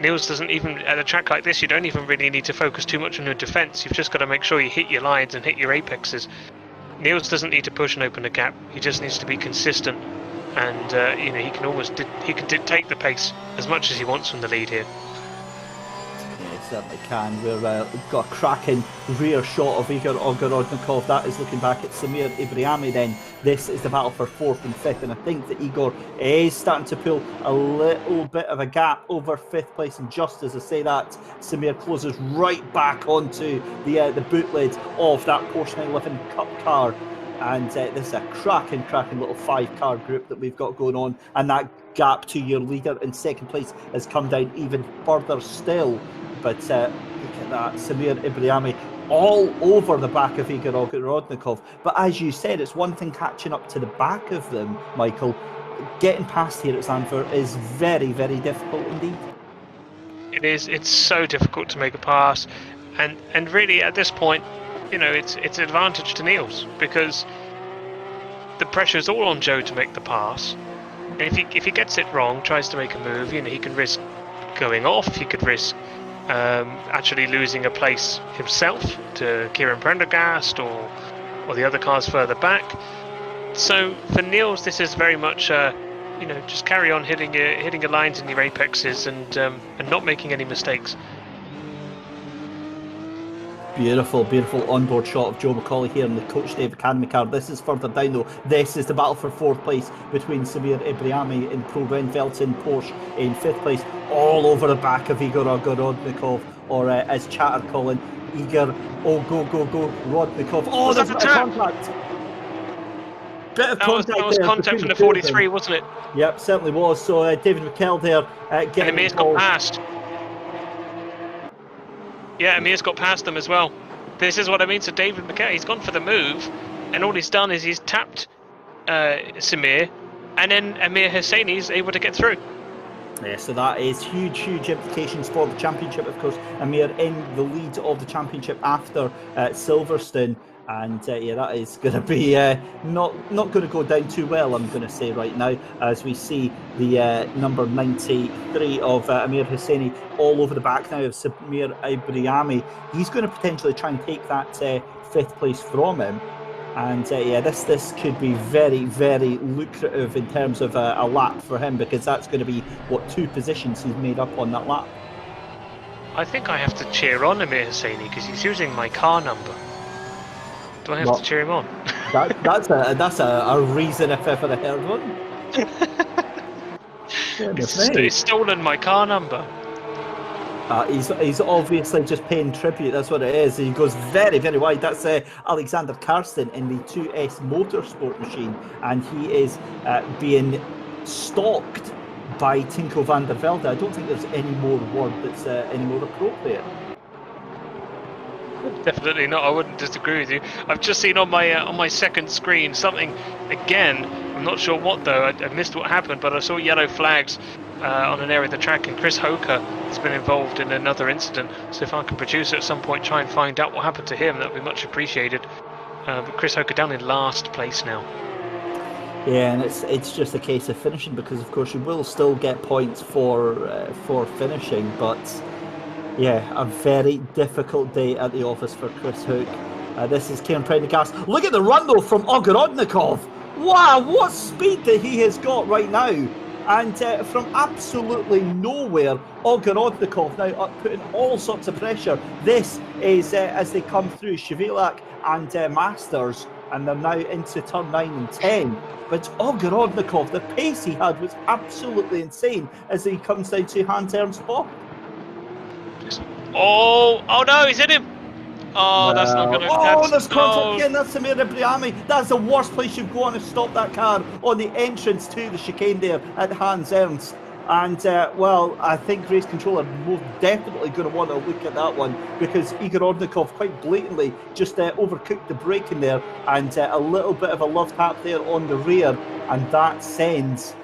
Niels doesn't even, at a track like this, you don't even really need to focus too much on your defence. You've just got to make sure you hit your lines and hit your apexes. Niels doesn't need to push and open the gap. He just needs to be consistent. And you know, he can dictate the pace as much as he wants from the lead here. Yeah, he certainly can. We've got a cracking rear shot of Igor Ogorodnikov. That is looking back at Samir Ibrahimi then. This is the battle for fourth and fifth, and I think that Igor is starting to pull a little bit of a gap over fifth place, and just as I say that, Samir closes right back onto the boot lid of that Porsche 911 Cup car. And this is a cracking little 5-car group that we've got going on, and that gap to your leader in second place has come down even further still. But look at that, Samir Ibrahimi all over the back of Igor Ogorodnikov. But as you said, it's one thing catching up to the back of them, Michael. Getting past here at Zandvoort is very, very difficult indeed. It is. It's so difficult to make a pass, and really at this point, you know, it's an advantage to Niels, because the pressure is all on Joe to make the pass. And if he gets it wrong, tries to make a move, you know, he can risk going off. He could risk actually losing a place himself to Kieran Prendergast or the other cars further back. So for Niels, this is very much just carry on hitting your lines and your apexes and not making any mistakes. Beautiful, beautiful onboard shot of Joe McCauley here in the Coach Dave Academy car. This is further down though. This is the battle for 4th place between Samir Ibrahimi in Pro Renvelt in Porsche in 5th place, all over the back of Igor Ogorodnikov, or as Chatter calling, Igor go Rodnikov. Oh, there's a bit of contact. Bit of contact. That was contact from the 43, wasn't it? Yep, certainly was. So David McKell there getting and Amir's got past. Yeah, Amir's got past them as well. This is what I mean. So David McKell, he's gone for the move, and all he's done is he's tapped Samir, and then Amir Hosseini's able to get through. Yeah, so that is huge implications for the championship. Of course, Amir in the lead of the championship after Silverstone. And yeah, that is going to be not going to go down too well, I'm going to say right now, as we see the number 93 of Amir Hosseini all over the back now of Samir Ibrahimi. He's going to potentially try and take that 5th place from him. And yeah, this could be very, very lucrative in terms of a lap for him, because that's going to be, 2 positions he's made up on that lap. I think I have to cheer on Amir Hosseini because he's using my car number. Do I have to cheer him on? That's a reason if ever I heard one. He's stolen my car number. He's obviously just paying tribute. That's what it is. He goes very, very wide. That's Alexander Karsten in the 2S Motorsport machine, and he is being stalked by Tinko van der Velde. I don't think there's any more word that's any more appropriate. Definitely not. I wouldn't disagree with you. I've just seen on my second screen something again. I'm not sure what though. I missed what happened, but I saw yellow flags on an area of the track, and Chris Hoker has been involved in another incident. So if I can produce it at some point, try and find out what happened to him, that would be much appreciated. But Chris Hoker down in last place now. Yeah, and it's just a case of finishing, because of course you will still get points for finishing, but. Yeah, a very difficult day at the office for Chris Hook. This is Kieran Prendergast. Look at the run though from Ogorodnikov. Wow, what speed that he has got right now. And from absolutely nowhere, Ogorodnikov now putting all sorts of pressure. This is as they come through Shavilak and Masters, and they're now into turn 9 and 10. But Ogorodnikov, the pace he had was absolutely insane as he comes down to hand-turn spot. Oh no, he's hit him! Oh, that's not going to... Oh, there's contact again. That's Samir Ibrahimi. That's the worst place you go on to stop that car, on the entrance to the chicane there at Hans Ernst. And, well, I think race controller most definitely going to want to look at that one, because Igor Ordnikov quite blatantly just overcooked the braking there, and a little bit of a love tap there on the rear, and that sends...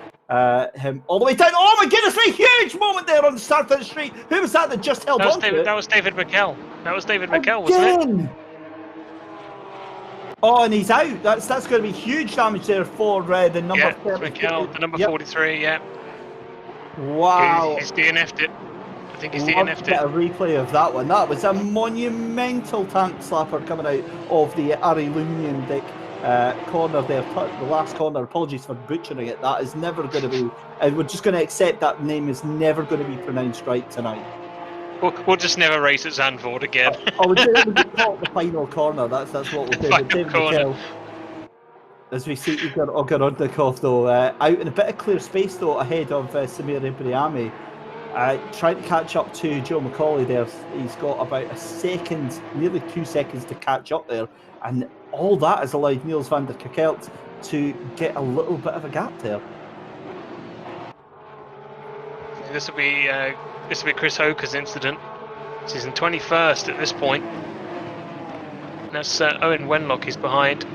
him all the way down. Oh my goodness, a huge moment there on the start of the street. Who was that just held on to it? That was David McKell. That was David McKell, wasn't it? Oh, and he's out. That's going to be huge damage there for the number 30. McKell, the number 43, yeah. Wow. He's DNF'd it. I think he's DNF'd it. Get a replay of that one. That was a monumental tank slapper coming out of the Arilunian Dick. Corner there, the last corner. Apologies for butchering it. That is never going to be. We're just going to accept that name is never going to be pronounced right tonight. We'll just never race at Zandvoort again. We'll call it the final corner. That's what we'll do. David McKell, as we see Igor Ogorodnikov though, out in a bit of clear space though ahead of Samir Ibrahimi. Trying to catch up to Joe McCauley there. He's got about a second, nearly 2 seconds to catch up there, and all that has allowed Niels van der Kerkelt to get a little bit of a gap there. This will be Chris Hoker's incident. He's in 21st at this point. And that's Owen Wenlock is behind.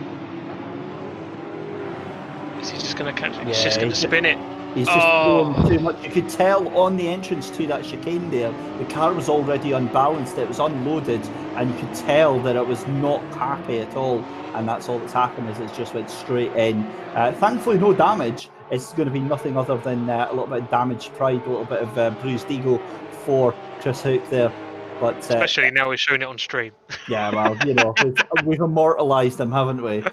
Is he just going to catch it? He's just going to spin it. He's just going too much. You could tell on the entrance to that chicane there, the car was already unbalanced, it was unloaded, and you could tell that it was not happy at all. And that's all that's happened, is it's just went straight in. Thankfully, no damage. It's going to be nothing other than a little bit of damaged pride, a little bit of bruised ego for Chris Hook there. But especially now we're showing it on stream. Yeah, well, you know, we've immortalised him, haven't we?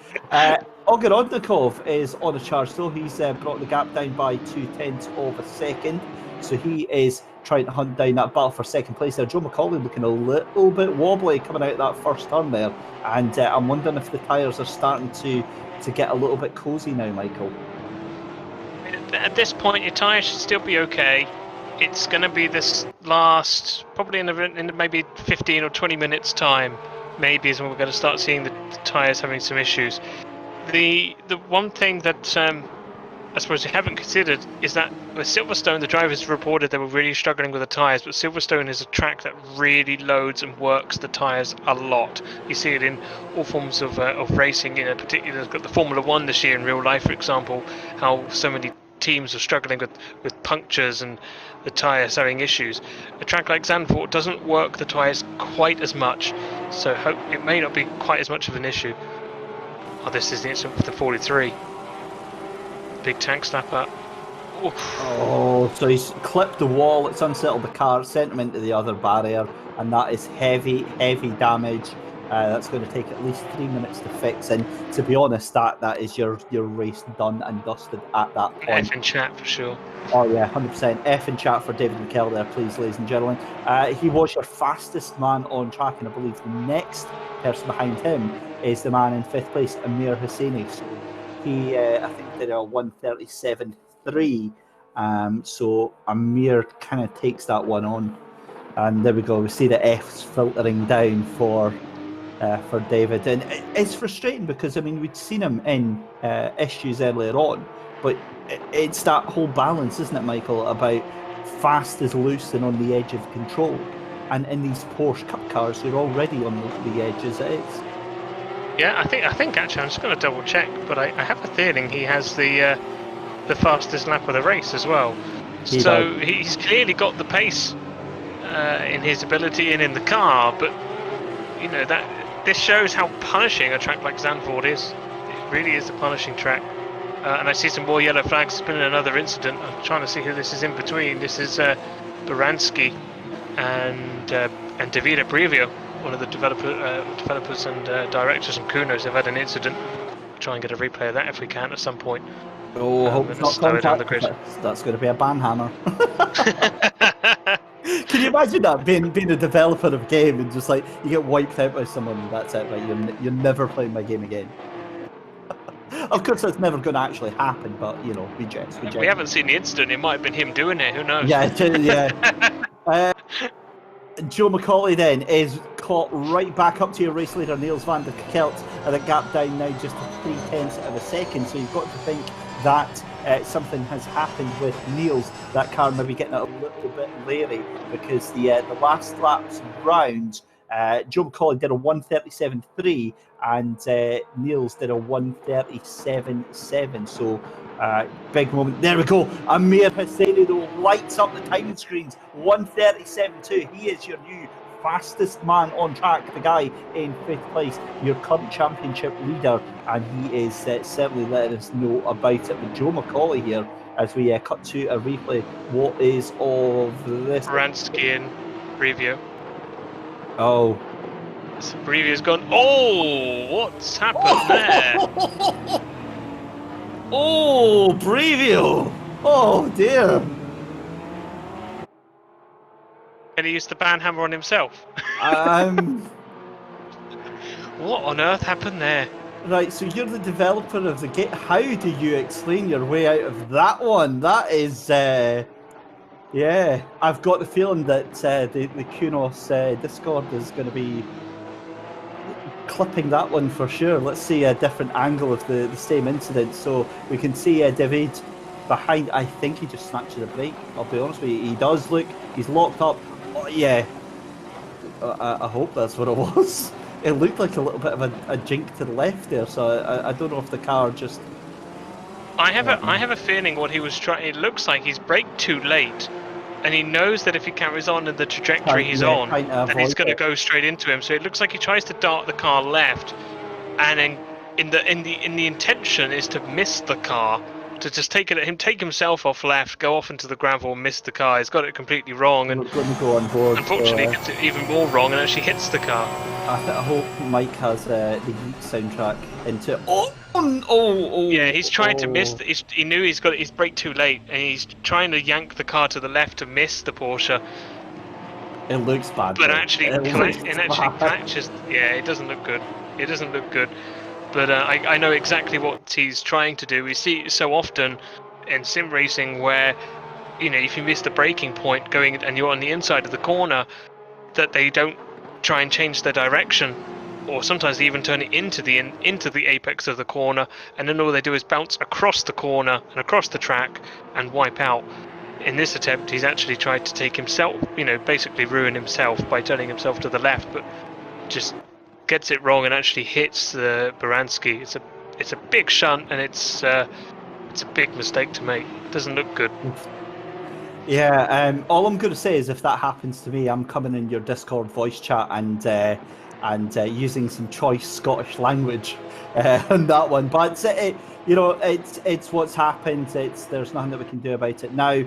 Ogorodnikov is on a charge though. He's brought the gap down by 0.2 of a second. So he is trying to hunt down that battle for second place there. Joe McCauley looking a little bit wobbly coming out of that first turn there. And I'm wondering if the tyres are starting to get a little bit cosy now, Michael. At this point, your tyres should still be okay. It's going to be this last, probably in maybe 15 or 20 minutes time, maybe is when we're going to start seeing the tyres having some issues. The one thing that I suppose we haven't considered is that with Silverstone, the drivers reported they were really struggling with the tyres, but Silverstone is a track that really loads and works the tyres a lot. You see it in all forms of racing, particularly it's got the Formula 1 this year in real life, for example, how so many teams are struggling with punctures and the tyres having issues. A track like Zandvoort doesn't work the tyres quite as much, so it may not be quite as much of an issue. Oh, this is the incident with the 43. Big tank snapper. Oof. Oh, so he's clipped the wall, it's unsettled the car, sent him into the other barrier, and that is heavy damage. That's going to take at least 3 minutes to fix, and to be honest, that is your race done and dusted at that point. F in chat for sure. Oh yeah, 100%. F in chat for David McKell there, please, ladies and gentlemen. He was your fastest man on track, and I believe the next person behind him is the man in 5th place, Amir Hosseini. So he, I think, did a 1:37.3. So Amir kind of takes that one on, and there we go. We see the F's filtering down for David, and it's frustrating because I mean we'd seen him in issues earlier on, but it's that whole balance, isn't it, Michael, about fast is loose and on the edge of control, and in these Porsche Cup cars you're already on the edge as it is. Yeah, I think actually I'm just going to double check, but I have a feeling he has the fastest lap of the race as well. So he's clearly got the pace in his ability and in the car, but you know this shows how punishing a track like Zandvoort is. It really is a punishing track. And I see some more yellow flags. There's been another incident. I'm trying to see who this is in between. This is Baranski and Davide Brivio, one of the developers and directors from Kunos. They've had an incident. We'll try and get a replay of that if we can at some point. Oh, hope it's not contact. That's going to be a ban hammer. Can you imagine that, being a developer of a game and just like you get wiped out by someone and that's it, right? You're never playing my game again. Of course, that's never going to actually happen, but you know, we haven't seen the incident. It might have been him doing it. Who knows? Yeah. Joe McCauley then is caught right back up to your race leader Niels van der Kelt, and the gap down now just to 0.3 of a second. So you've got to think that something has happened with Niels. That car maybe getting a little bit leery because the last lap's round, Joe McCauley did a 1:37.3 and Niels did a 1:37.7. So big moment. There we go. Amir Hosseini though lights up the timing screens. 1:37.2. He is your new fastest man on track, the guy in 5th place, your current championship leader, and he is certainly letting us know about it. But Joe McCauley here, as we cut to a replay, what is of this? Baranski and Brivio. Oh. So Brivio's gone, oh, what's happened there? Oh, Brivio! Oh dear! And he used the ban hammer on himself. What on earth happened there? Right, so you're the developer of the game. How do you explain your way out of that one? That is, yeah. I've got the feeling that the Kunos Discord is going to be clipping that one for sure. Let's see a different angle of the same incident. So we can see David behind. I think he just snatches a brake. I'll be honest with you. He does look. He's locked up. Oh, yeah. I hope that's what it was. It looked like a little bit of a jink to the left there. So I don't know if the car just. I have a feeling what he was trying. It looks like he's braked too late, and he knows that if he carries on in the trajectory he's on, then he's going to go straight into him. So it looks like he tries to dart the car left, and then in the intention is to miss the car, to just take himself off left, go off into the gravel, miss the car. He's got it completely wrong, and We're going to go on board. unfortunately, he gets it even more wrong and actually hits the car. I hope Mike has the Yeet soundtrack into. Oh! Yeah, he's trying to miss. He knew he's got his brake too late, and he's trying to yank the car to the left to miss the Porsche. It looks bad. But though. actually, It looks bad. catches. Yeah, it doesn't look good. It doesn't look good. But I know exactly what he's trying to do. We see it so often in sim racing where, if you miss the braking point going and you're on the inside of the corner, that they don't try and change their direction, or sometimes they even turn it into the apex of the corner, and then all they do is bounce across the corner and across the track and wipe out. In this attempt, he's actually tried to take himself, basically ruin himself by turning himself to the left, but just gets it wrong and actually hits the Baranski. It's a big shunt, and it's a big mistake to make. It doesn't look good. Yeah, all I'm going to say is if that happens to me, I'm coming in your Discord voice chat and using some choice Scottish language on that one. But it's what's happened. There's nothing that we can do about it now.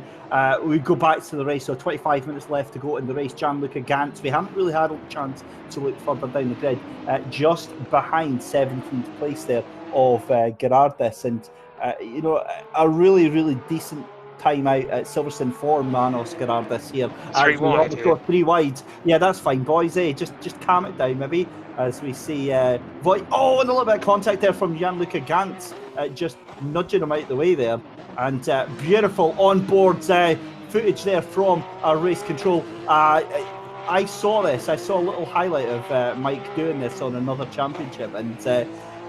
We go back to the race. So 25 minutes left to go in the race. Gianluca Gantz. We haven't really had a chance to look further down the grid. Just behind 17th place there of Gerardis, and a really, really decent time out at Silverstone for Manos Gerardis here. 3 wide. Yeah. 3 wide. Yeah, that's fine, boys. Just calm it down, maybe. As we see, and a little bit of contact there from Gianluca Gantz, just nudging him out the way there. And beautiful on-board footage there from our race control. I saw this. I saw a little highlight of Mike doing this on another championship, and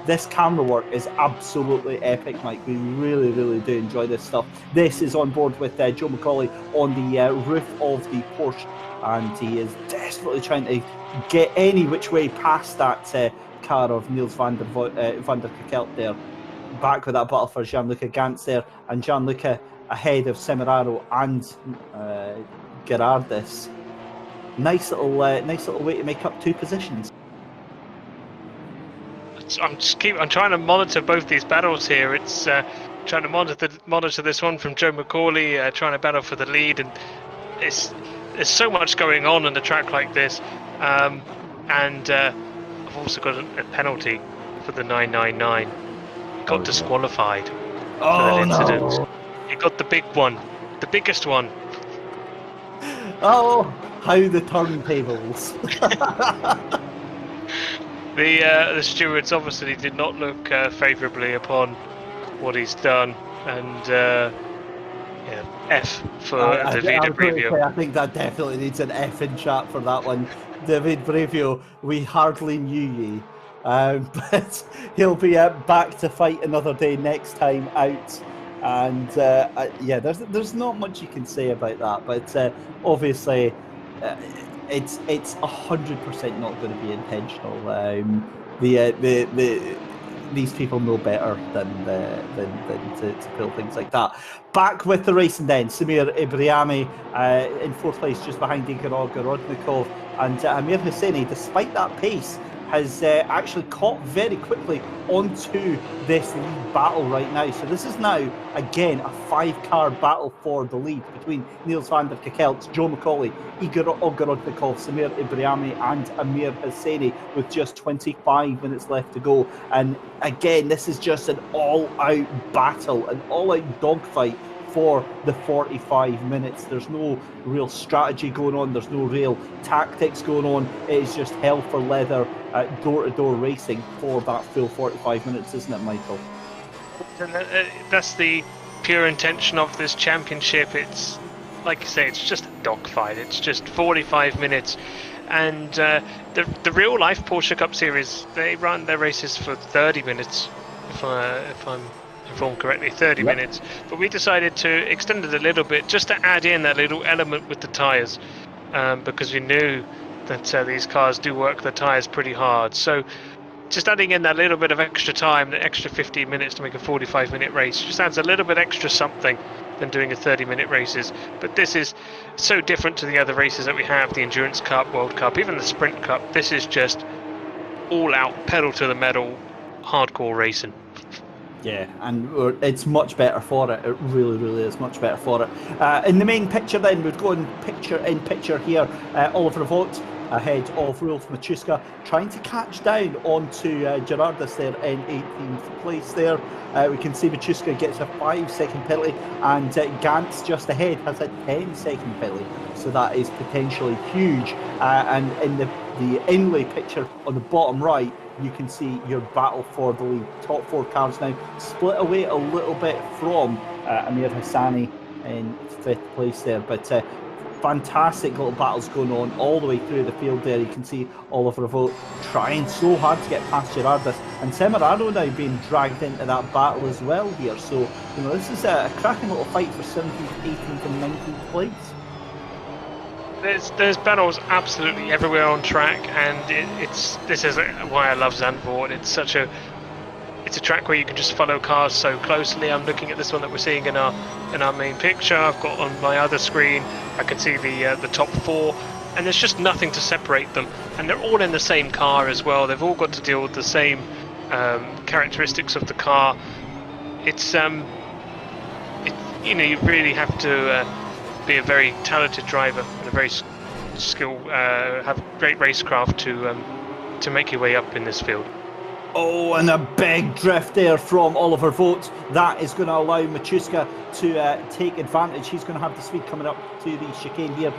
this camera work is absolutely epic, Mike. We really, really do enjoy this stuff. This is on board with Joe McCauley on the roof of the Porsche, and he is desperately trying to get any which way past that car of Niels van der Kakelt there. Back with that battle for Gianluca Gantz there, and Gianluca ahead of Semeraro and Gerardis. Nice little way to make up 2 positions. I'm trying to monitor both these battles here. It's trying to monitor this one from Joe McCauley, trying to battle for the lead, and there's so much going on a track like this. And I've also got a penalty for the 999. Got disqualified for that incident. No. He got the big one, the biggest one. Oh, how the turntables. The stewards obviously did not look favourably upon what he's done, and F for David Brevio. I think that definitely needs an F in chat for that one. David Brevio, we hardly knew ye, but he'll be back to fight another day next time out. And there's not much you can say about that, but obviously. It's 100% not going to be intentional. These people know better than to pull things like that. Back with the racing then, Samir Ibrahimi in 4th place, just behind Igor Gorodnikov, and Amir Hosseini, despite that pace, has actually caught very quickly onto this lead battle right now. So this is now, again, a 5-car battle for the lead between Niels van der Kakelt, Joe McCauley, Igor Ogorodnikov, Samir Ibrahimi and Amir Hosseini with just 25 minutes left to go. And again, this is just an all-out battle, an all-out dogfight for the 45 minutes. There's no real strategy going on, there's no real tactics going on. It is just hell for leather, door-to-door racing for that full 45 minutes, isn't it, Michael? And that's the pure intention of this championship. It's like you say, it's just a dogfight. It's just 45 minutes, and the real life Porsche Cup series, they run their races for 30 minutes, if I'm informed correctly, 30 minutes, but we decided to extend it a little bit just to add in that little element with the tyres, because we knew that these cars do work the tyres pretty hard. So just adding in that little bit of extra time, the extra 15 minutes to make a 45-minute race, just adds a little bit extra something than doing a 30-minute races. But this is so different to the other races that we have, the Endurance Cup, World Cup, even the Sprint Cup. This is just all out, pedal to the metal, hardcore racing. Yeah, and it's much better for it. It really, really is much better for it. In the main picture then, we're going picture in picture here. Oliver Vogt ahead of Rolf Machuska, trying to catch down onto Gerardus there in 18th place there. We can see Machuska gets a 5-second penalty, and Gantz just ahead has a 10-second penalty. So that is potentially huge. And in the inlay picture on the bottom right, you can see your battle for the lead. Top 4 cars now split away a little bit from Amir Hassani in 5th place there. But fantastic little battles going on all the way through the field there. You can see Oliver Vogt trying so hard to get past Gerardus, and Semerano now being dragged into that battle as well here. So, you know, this is a cracking little fight for 17th, 18th and 19th place. There's battles absolutely everywhere on track, and this is why I love Zandvoort. It's a track where you can just follow cars so closely. I'm looking at this one that we're seeing in our main picture. I've got on my other screen, I can see the top 4, and there's just nothing to separate them, and they're all in the same car as well. They've all got to deal with the same characteristics of the car. It's you know, you really have to be a very talented driver and a very have great racecraft to make your way up in this field. Oh, and a big drift there from Oliver Vogt. That is going to allow Machuska to take advantage. He's going to have the speed coming up to the chicane here.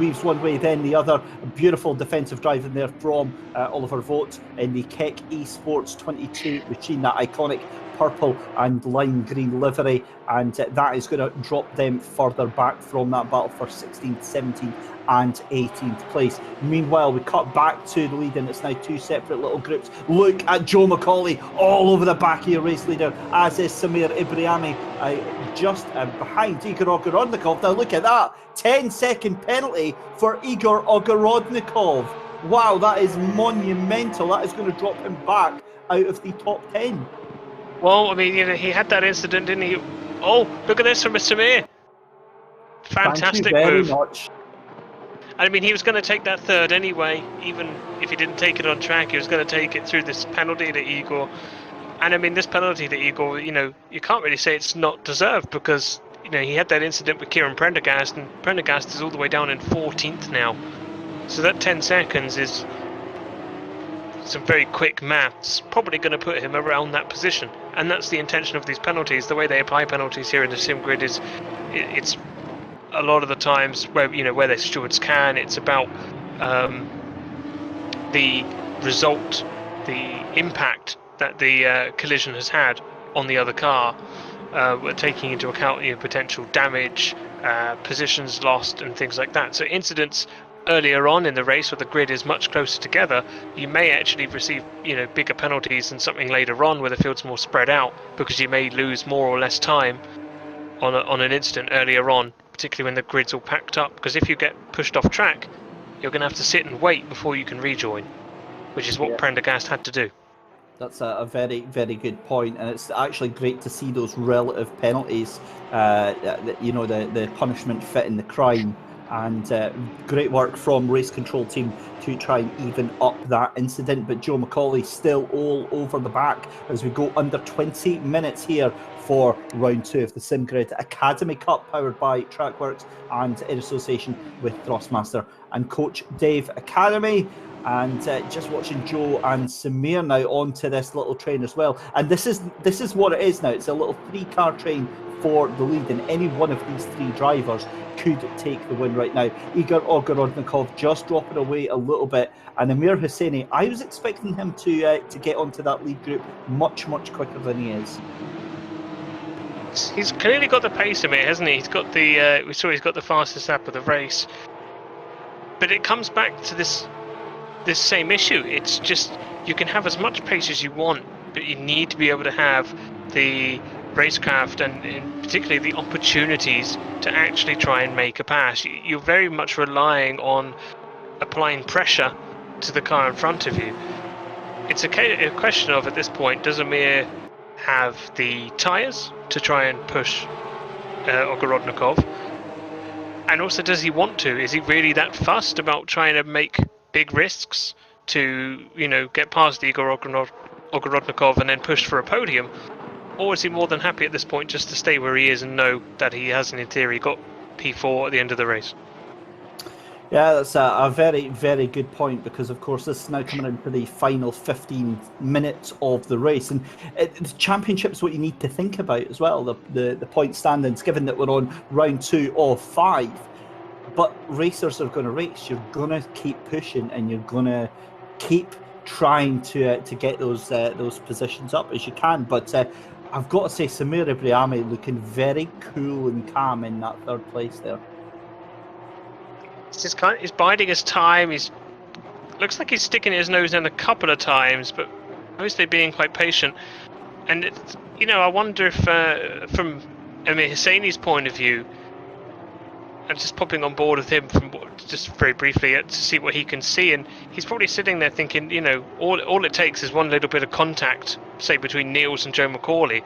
Weaves one way, then the other. A beautiful defensive driving there from Oliver Vogt in the Keck Esports 22 machine, that iconic purple and lime green livery, and that is going to drop them further back from that battle for 16th, 17th and 18th place. Meanwhile, we cut back to the lead, and it's now 2 separate little groups. Look at Joe McCauley all over the back of your race leader, as is Samir Ibrahimi just behind Igor Ogorodnikov. Now look at that, 10-second penalty for Igor Ogorodnikov. Wow, that is monumental. That is going to drop him back out of the top 10. Well, I mean, you know, he had that incident, didn't he? Oh, look at this from Samir. Fantastic Thank you very move. much. I mean, he was going to take that third anyway. Even if he didn't take it on track, he was going to take it through this penalty to Igor. And I mean, this penalty to Igor, you know, you can't really say it's not deserved, because, you know, he had that incident with Kieran Prendergast, and Prendergast is all the way down in 14th now. So that 10 seconds is some very quick maths, probably going to put him around that position. And that's the intention of these penalties. The way they apply penalties here in the sim grid is, it's a lot of the times where, you know, where the stewards can, it's about the result, the impact that the collision has had on the other car. We're taking into account, you know, potential damage, positions lost, and things like that. So incidents earlier on in the race, where the grid is much closer together, you may actually receive, you know, bigger penalties than something later on where the field's more spread out, because you may lose more or less time on an incident earlier on, particularly when the grid's all packed up. Because if you get pushed off track, you're going to have to sit and wait before you can rejoin, which is what Prendergast had to do. That's a very, very good point, and it's actually great to see those relative penalties, you know, the punishment fitting the crime. And great work from race control team to try and even up that incident. But Joe McCauley still all over the back as we go under 20 minutes here for round 2 of the SimGrid Academy Cup, powered by Trackworks and in association with Thrustmaster and Coach Dave Academy. And just watching Joe and Samir now onto this little train as well. And this is what it is now. It's a little 3-car train for the lead, and any one of these 3 drivers could take the win right now. Igor Ogorodnikov just dropping away a little bit, and Amir Hosseini, I was expecting him to get onto that lead group much quicker than he is. He's clearly got the pace, Amir, hasn't he? He's got the we saw he's got the fastest lap of the race, but it comes back to this same issue. It's just, you can have as much pace as you want, but you need to be able to have the racecraft and particularly the opportunities to actually try and make a pass. You're very much relying on applying pressure to the car in front of you. It's a question of, at this point, does Amir have the tyres to try and push Ogorodnikov? And also, does he want to? Is he really that fussed about trying to make big risks to, you know, get past Igor Ogorodnikov and then push for a podium? or is he more than happy at this point just to stay where he is and know that he has, in theory, got P4 at the end of the race? Yeah, that's a very, very good point, because, of course, this is now coming into the final 15 minutes of the race. And the championship's what you need to think about as well, the point standings, given that we're on round 2 of 5. But racers are going to race. You're going to keep pushing, and you're going to keep trying to get those positions up as you can. But I've got to say, Samir Ibrahimi looking very cool and calm in that third place there. He's biding his time. Looks like he's sticking his nose in a couple of times, but mostly being quite patient. And I wonder if, from Amir Hosseini's point of view, I'm just popping on board with him just very briefly to see what he can see, and he's probably sitting there thinking, all it takes is one little bit of contact, say between Niels and Joe McCauley,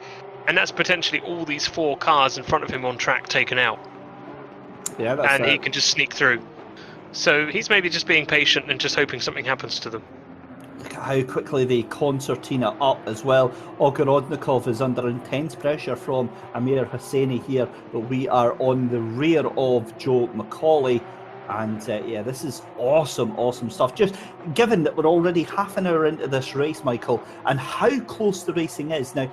and that's potentially all these 4 cars in front of him on track taken out. Yeah, and he can just sneak through. So he's maybe just being patient and just hoping something happens to them. Look at how quickly they concertina up as well. Ogorodnikov is under intense pressure from Amir Hosseini here, but we are on the rear of Joe McCauley. And this is awesome stuff. Just given that we're already half an hour into this race, Michael, and how close the racing is. Now,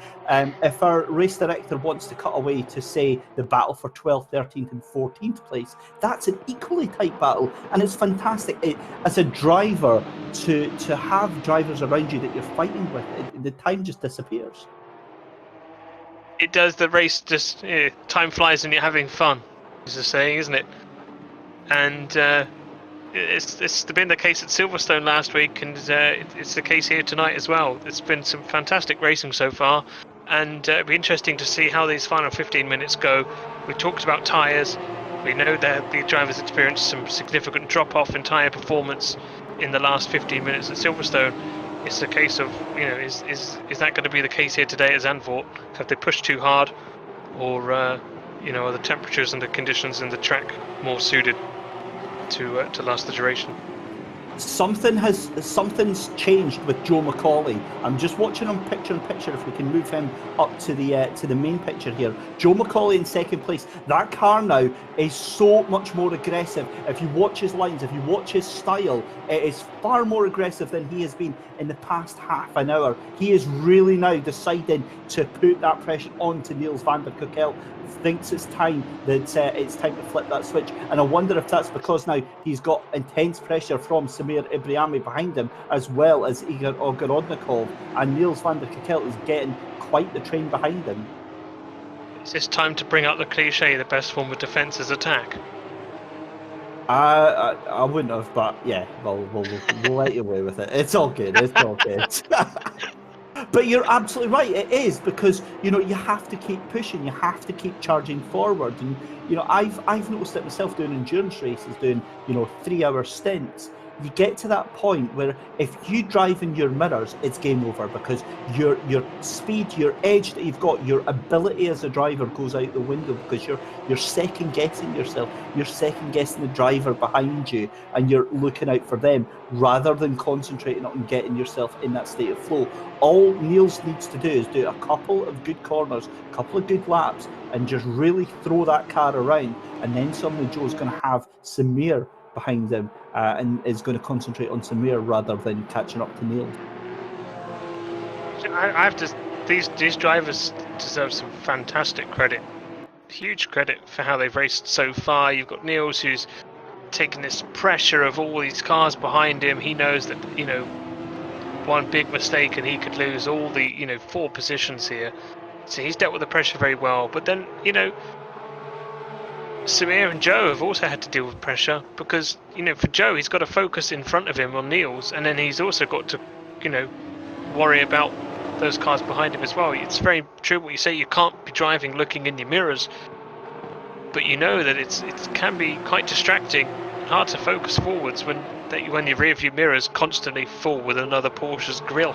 if our race director wants to cut away to, say, the battle for 12th, 13th and 14th place, that's an equally tight battle. And it's fantastic. As a driver, to have drivers around you that you're fighting with, the time just disappears. It does. The race just, time flies when you're having fun, is the saying, isn't it? And it's been the case at Silverstone last week, and it's the case here tonight as well. It's been some fantastic racing so far, and it'll be interesting to see how these final 15 minutes go. We talked about tyres. We know that the drivers experienced some significant drop-off in tyre performance in the last 15 minutes at Silverstone. It's a case of, is that going to be the case here today at Zandvoort? Have they pushed too hard, or are the temperatures and the conditions in the track more suited to last the duration? Something's changed with Joe McCauley. I'm just watching him picture in picture. If we can move him up to the main picture here, Joe McCauley in second place. That car now is so much more aggressive. If you watch his lines, if you watch his style, it is far more aggressive than he has been in the past half an hour. He is really now deciding to put that pressure onto Niels van der Kukel. Thinks it's time to flip that switch, and I wonder if that's because now he's got intense pressure from Samir Ibrahimi behind him, as well as Igor Ogorodnikov, and Niels van der Kukel is getting quite the train behind him. Is this time to bring out the cliche, the best form of defence is attack? I wouldn't have, but yeah, we'll let you away with it. It's all good. It's all good. But you're absolutely right. It is, because you have to keep pushing. You have to keep charging forward. And I've noticed it myself doing endurance races, doing 3-hour stints. You get to that point where if you drive in your mirrors, it's game over, because your speed, your edge that you've got, your ability as a driver goes out the window, because you're second guessing yourself, you're second guessing the driver behind you, and you're looking out for them rather than concentrating on getting yourself in that state of flow. All Niels needs to do is do a couple of good corners, a couple of good laps, and just really throw that car around, and then suddenly Joe's going to have Samir behind him, and is going to concentrate on Samir rather than catching up to Niels. I have to. These drivers deserve some fantastic credit, huge credit for how they've raced so far. You've got Niels, who's taken this pressure of all these cars behind him. He knows that one big mistake and he could lose all the 4 positions here. So he's dealt with the pressure very well. But then Samir and Joe have also had to deal with pressure, because for Joe, he's got to focus in front of him on Niels, and then he's also got to worry about those cars behind him as well. It's very true what you say. You can't be driving looking in your mirrors, but that it can be quite distracting, hard to focus forwards when your rear view mirrors constantly full with another Porsche's grille.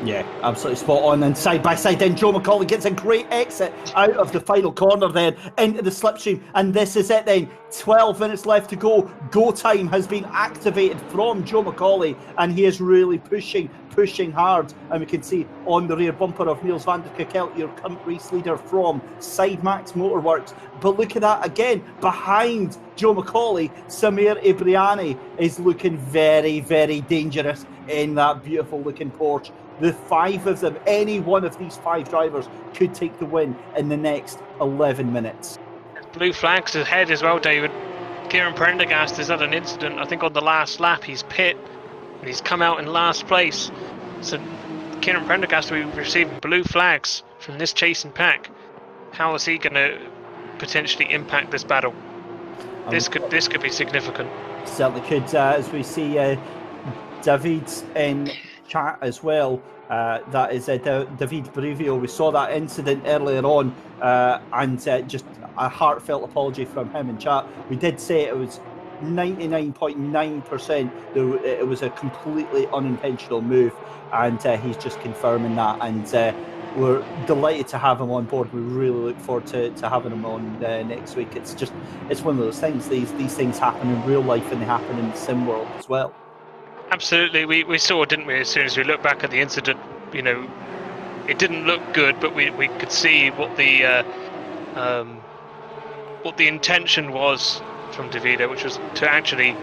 Yeah, absolutely spot on. And side by side, then Joe McCauley gets a great exit out of the final corner then into the slipstream. And this is it then. 12 minutes left to go. Go time has been activated from Joe McCauley, and he is really pushing hard. And we can see on the rear bumper of Niels van der Kekelt, your current race leader from Sidemax Motorworks. But look at that again, behind Joe McCauley, Samir Ibriani is looking very, very dangerous in that beautiful looking Porsche. The five of them, any one of these five drivers could take the win in the next 11 minutes. Blue flags ahead as well, David. Kieran Prendergast has had an incident, I think on the last lap. He's pit and he's come out in last place. So Kieran Prendergast will be receiving blue flags from this chasing pack. How is he going to potentially impact this battle? This could be significant. Certainly could, as we see David in chat as well. That is David Brevio. We saw that incident earlier on, and just a heartfelt apology from him in chat. We did say it was 99.9% it was a completely unintentional move, and he's just confirming that. And we're delighted to have him on board. We really look forward to having him on next week. It's one of those things. These things happen in real life, and they happen in the sim world as well. Absolutely, we saw, didn't we, as soon as we looked back at the incident, you know, it didn't look good, but we could see what the intention was from Davide, which was to actually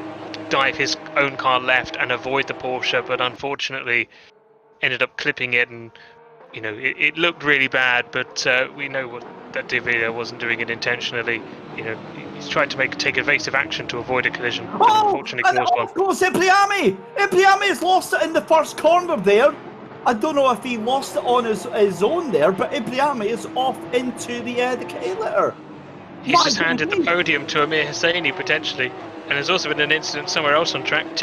dive his own car left and avoid the Porsche, but unfortunately ended up clipping it, and you know, it looked really bad, but we know that Davide wasn't doing it intentionally. You know, he's tried to take evasive action to avoid a collision. Unfortunately, caused one. Of course, Ibriani has lost it in the first corner there. I don't know if he lost it on his own there, but Ibriani is off into the K litter. He's just handed the podium to Amir Hosseini potentially, and there's also been an incident somewhere else on track.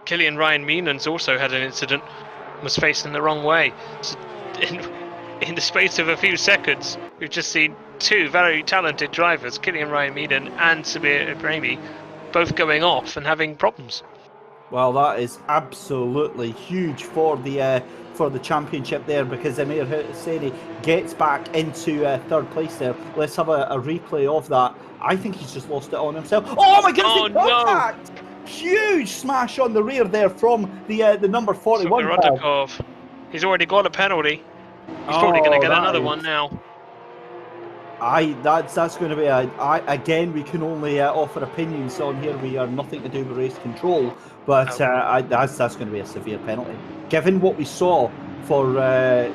Killian Ryan Meenan's also had an incident, was facing the wrong way. So in the space of a few seconds, we've just seen two very talented drivers, Killian Ryan Meenan and Samir Ibrahimi, both going off and having problems. Well, that is absolutely huge for the championship there, because Amir Hosseini gets back into third place there. Let's have a replay of that. I think he's just lost it on himself. Oh my goodness! Contact! No. Huge smash on the rear there from the number 41. Rodikov. He's already got a penalty. He's probably going to get another one now. That's going to be again, we can only offer opinions on here. We are nothing to do with race control, but that's going to be a severe penalty, given what we saw for our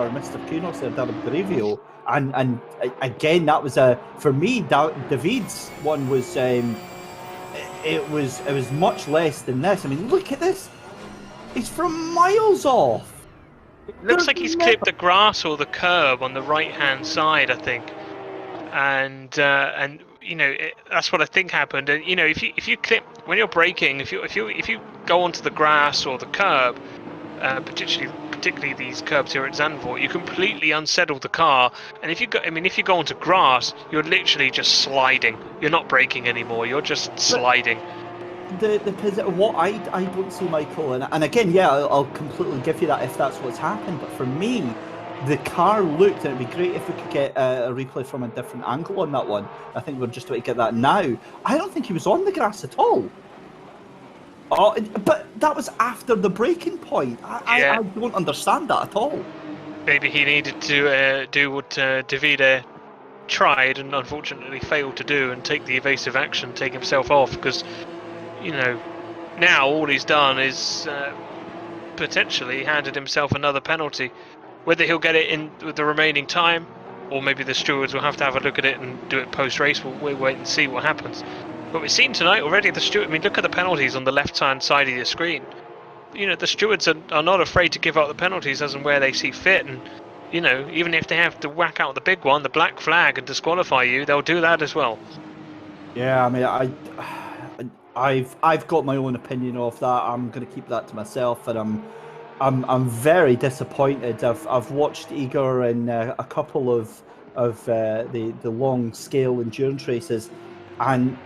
Mr. Kunos there, David Brevio, and again, that was for me. David's one was it was much less than this. I mean, look at this. He's from miles off. Looks like he's clipped the grass or the curb on the right-hand side, I think, and you know, that's what I think happened. And you know, if you clip when you're braking, if you go onto the grass or the curb, particularly these curbs here at Zandvoort, you completely unsettle the car. And if you go onto grass, you're literally just sliding. You're not braking anymore. You're just sliding. What I don't see, Michael, and again, yeah, I'll completely give you that if that's what's happened. But for me, the car looked, and it'd be great if we could get a replay from a different angle on that one. I think we're just about to get that now. I don't think he was on the grass at all. Oh, but that was after the breaking point. I don't understand that at all. Maybe he needed to do what Davide tried and unfortunately failed to do, and take the evasive action, take himself off, because, you know, now all he's done is potentially handed himself another penalty. Whether he'll get it in with the remaining time, or maybe the stewards will have to have a look at it and do it post-race, we'll wait and see what happens. But we've seen tonight already the steward. I mean, look at the penalties on the left-hand side of your screen. You know, the stewards are not afraid to give out the penalties as and where they see fit, and you know, even if they have to whack out the big one, the black flag, and disqualify you, they'll do that as well. Yeah, I mean, I've got my own opinion of that. I'm going to keep that to myself, and I'm very disappointed. I've watched Igor in a couple of the long scale endurance races, And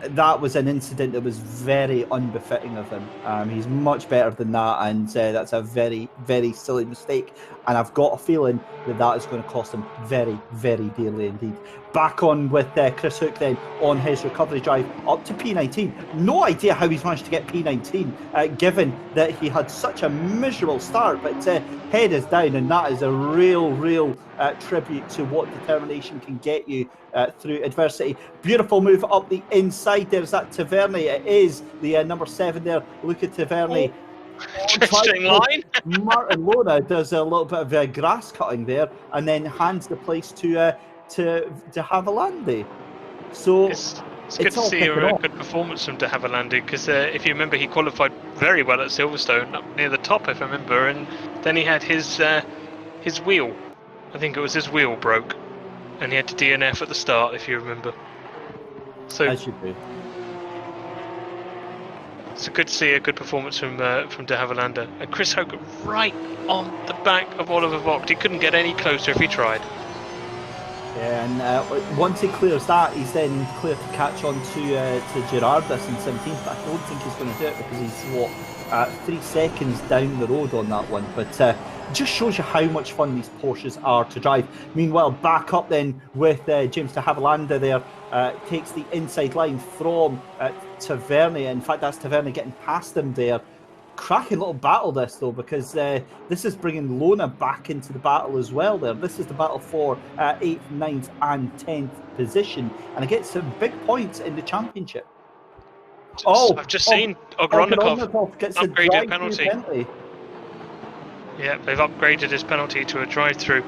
that was an incident that was very unbefitting of him. He's much better than that, and that's a very, very silly mistake. And I've got a feeling that that is going to cost him very, very dearly indeed. Back on with Chris Hook then on his recovery drive up to P19. No idea how he's managed to get P19, given that he had such a miserable start, but head is down, and that is a real tribute to what determination can get you through adversity. Beautiful move up the inside. There's that Taverny. It is the number 7 there. Look at Taverny. Interesting line. Martin Lona does a little bit of grass cutting there, and then hands the place to Havilandi. So it's good to see a good performance from De Havilandi, because if you remember, he qualified very well at Silverstone, up near the top, if I remember, and then he had his wheel. I think it was his wheel broke, and he had to DNF at the start, if you remember. So as you do. It's good to see a good performance from De Havilanda. And Chris Hogan right on the back of Oliver Vogt. He couldn't get any closer if he tried. Yeah, and once he clears that, he's then clear to catch on to Gerardus in 17th. But I don't think he's going to do it because he's 3 seconds down the road on that one. But just shows you how much fun these Porsches are to drive. Meanwhile, back up then with James de Havilanda there, takes the inside line from Taverny. In fact, that's Taverny getting past him there. Cracking little battle this though, because this is bringing Lona back into the battle as well there. This is the battle for 8th, 9th and 10th position, and it gets some big points in the championship. I've just seen Ogrodnikov gets upgraded penalty. Yeah, they've upgraded his penalty to a drive-through,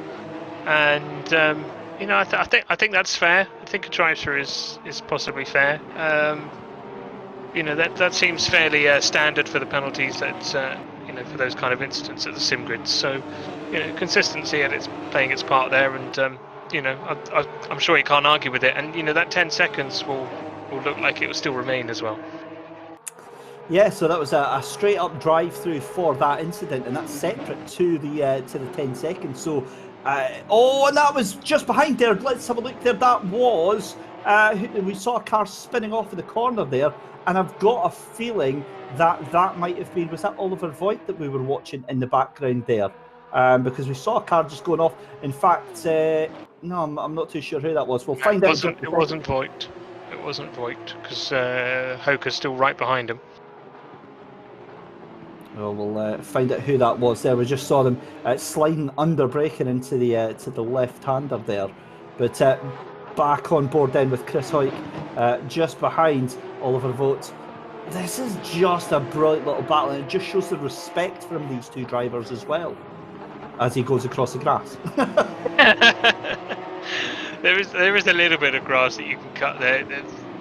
and I think that's fair. I think a drive-through is possibly fair. That seems fairly standard for the penalties that for those kind of incidents at the sim grids. So consistency and it's playing its part there, and I'm sure you can't argue with it. And that 10 seconds will look like it will still remain as well. Yeah, so that was a straight up drive through for that incident, and that's separate to the 10 seconds. So and that was just behind there. Let's have a look there. That was we saw a car spinning off in the corner there, and I've got a feeling that might have been, was that Oliver Voigt that we were watching in the background there? Because we saw a car just going off. In fact, no, I'm not too sure who that was. We'll find out. It wasn't Voigt. It wasn't Voigt, because Hoker's still right behind him. Well, we'll find out who that was there. We just saw them sliding under, braking into the left-hander there. But back on board then with Chris Hoyk, just behind Oliver Vogt. This is just a brilliant little battle, and it just shows the respect from these two drivers as well, as he goes across the grass. There is a little bit of grass that you can cut there.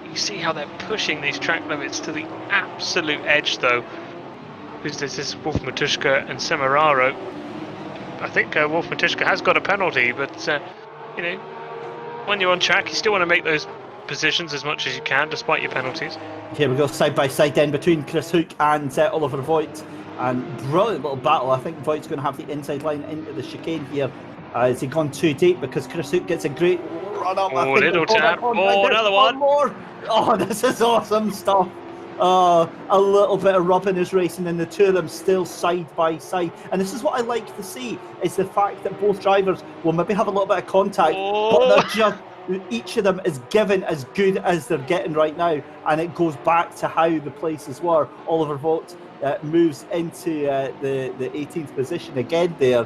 You see how they're pushing these track limits to the absolute edge, though. This is Wolf Matuszka and Semeraro. I think Wolf Matuszka has got a penalty, but when you're on track, you still want to make those positions as much as you can, despite your penalties. Here we go, side by side then between Chris Hook and Oliver Voigt, and brilliant little battle. I think Voigt's going to have the inside line into the chicane here. Has he gone too deep? Because Chris Hook gets a great run up. Little tap. Another one. More. Oh, this is awesome stuff. A little bit of rubbing is racing, and the two of them still side by side. And this is what I like to see, is the fact that both drivers will maybe have a little bit of contact, but they're just, each of them is given as good as they're getting right now. And it goes back to how the places were. Oliver Vogt moves into the 18th position again there.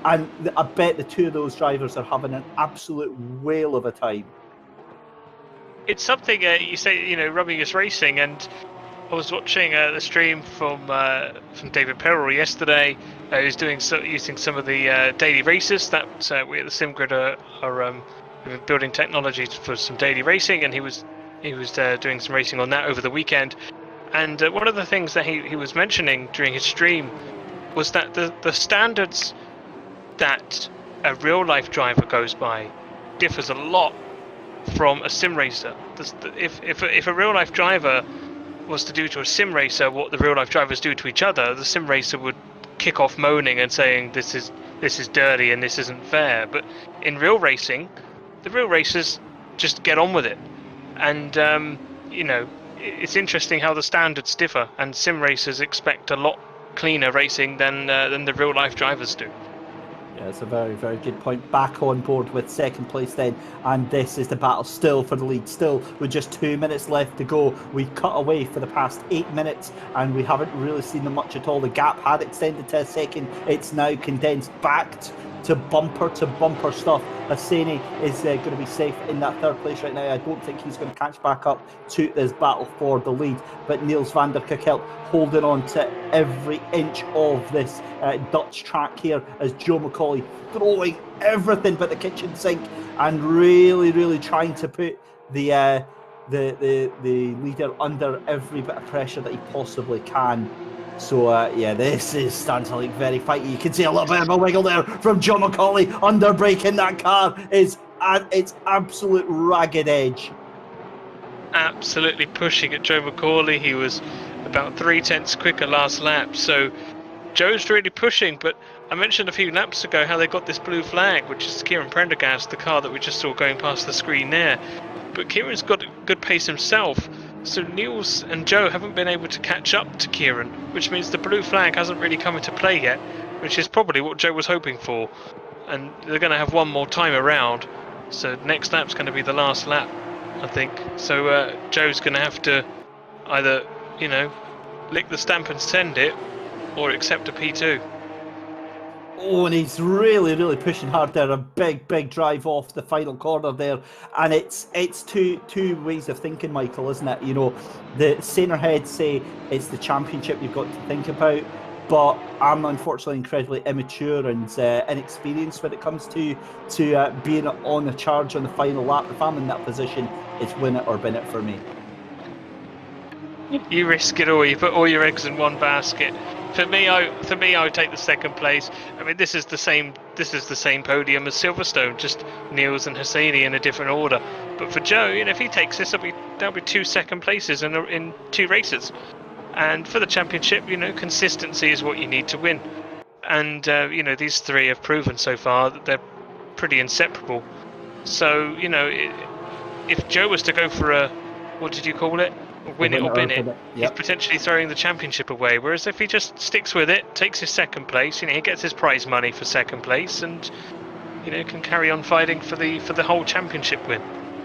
And I bet the two of those drivers are having an absolute whale of a time. It's something you say, rubbing is racing, and I was watching the stream from David Peril yesterday. He was using some of the daily races that we at the SimGrid are building technology for some daily racing, and he was doing some racing on that over the weekend. And one of the things that he was mentioning during his stream was that the standards that a real life driver goes by differs a lot from a sim racer. If a real life driver was to do to a sim racer what the real life drivers do to each other, the sim racer would kick off moaning and saying this is dirty and this isn't fair. But in real racing, the real racers just get on with it. And it's interesting how the standards differ, and sim racers expect a lot cleaner racing than the real life drivers do. Yeah, it's a very, very good point. Back on board with second place then, and this is the battle still for the lead. Still, with just 2 minutes left to go, we cut away for the past 8 minutes, and we haven't really seen them much at all. The gap had extended to a second. It's now condensed back to bumper stuff. Hosseini is going to be safe in that third place right now. I don't think he's going to catch back up to this battle for the lead, but Niels van der Kekelt holding on to every inch of this Dutch track here as Joe McCauley throwing everything but the kitchen sink and really, really trying to put the leader under every bit of pressure that he possibly can. So, this is starting to look very fighty. You can see a little bit of a wiggle there from Joe McCauley. Under braking that car is at its absolute ragged edge. Absolutely pushing at Joe McCauley. He was about 0.3 quicker last lap. So Joe's really pushing, but I mentioned a few laps ago how they got this blue flag, which is Kieran Prendergast, the car that we just saw going past the screen there. But Kieran's got a good pace himself. So Niels and Joe haven't been able to catch up to Kieran, which means the blue flag hasn't really come into play yet, which is probably what Joe was hoping for. And they're going to have one more time around, so next lap's going to be the last lap, I think. So Joe's going to have to either, lick the stamp and send it, or accept a P2. Oh, and he's really, really pushing hard there. A big, big drive off the final corner there. And it's two ways of thinking, Michael, isn't it? The saner heads say it's the championship you've got to think about. But I'm unfortunately incredibly immature and inexperienced when it comes to being on a charge on the final lap. If I'm in that position, it's win it or bin it for me. You risk it all. You put all your eggs in one basket. For me, I would take the second place. I mean, this is the same podium as Silverstone, just Niels and Hosseini in a different order. But for Joe, if he takes this, there'll be 2 second places in 2 races. And for the championship, consistency is what you need to win. And these 3 have proven so far that they're pretty inseparable. So if Joe was to go for a, what did you call it? Win it or bin it. Yep. He's potentially throwing the championship away. Whereas if he just sticks with it, takes his second place, he gets his prize money for second place, and can carry on fighting for the whole championship win.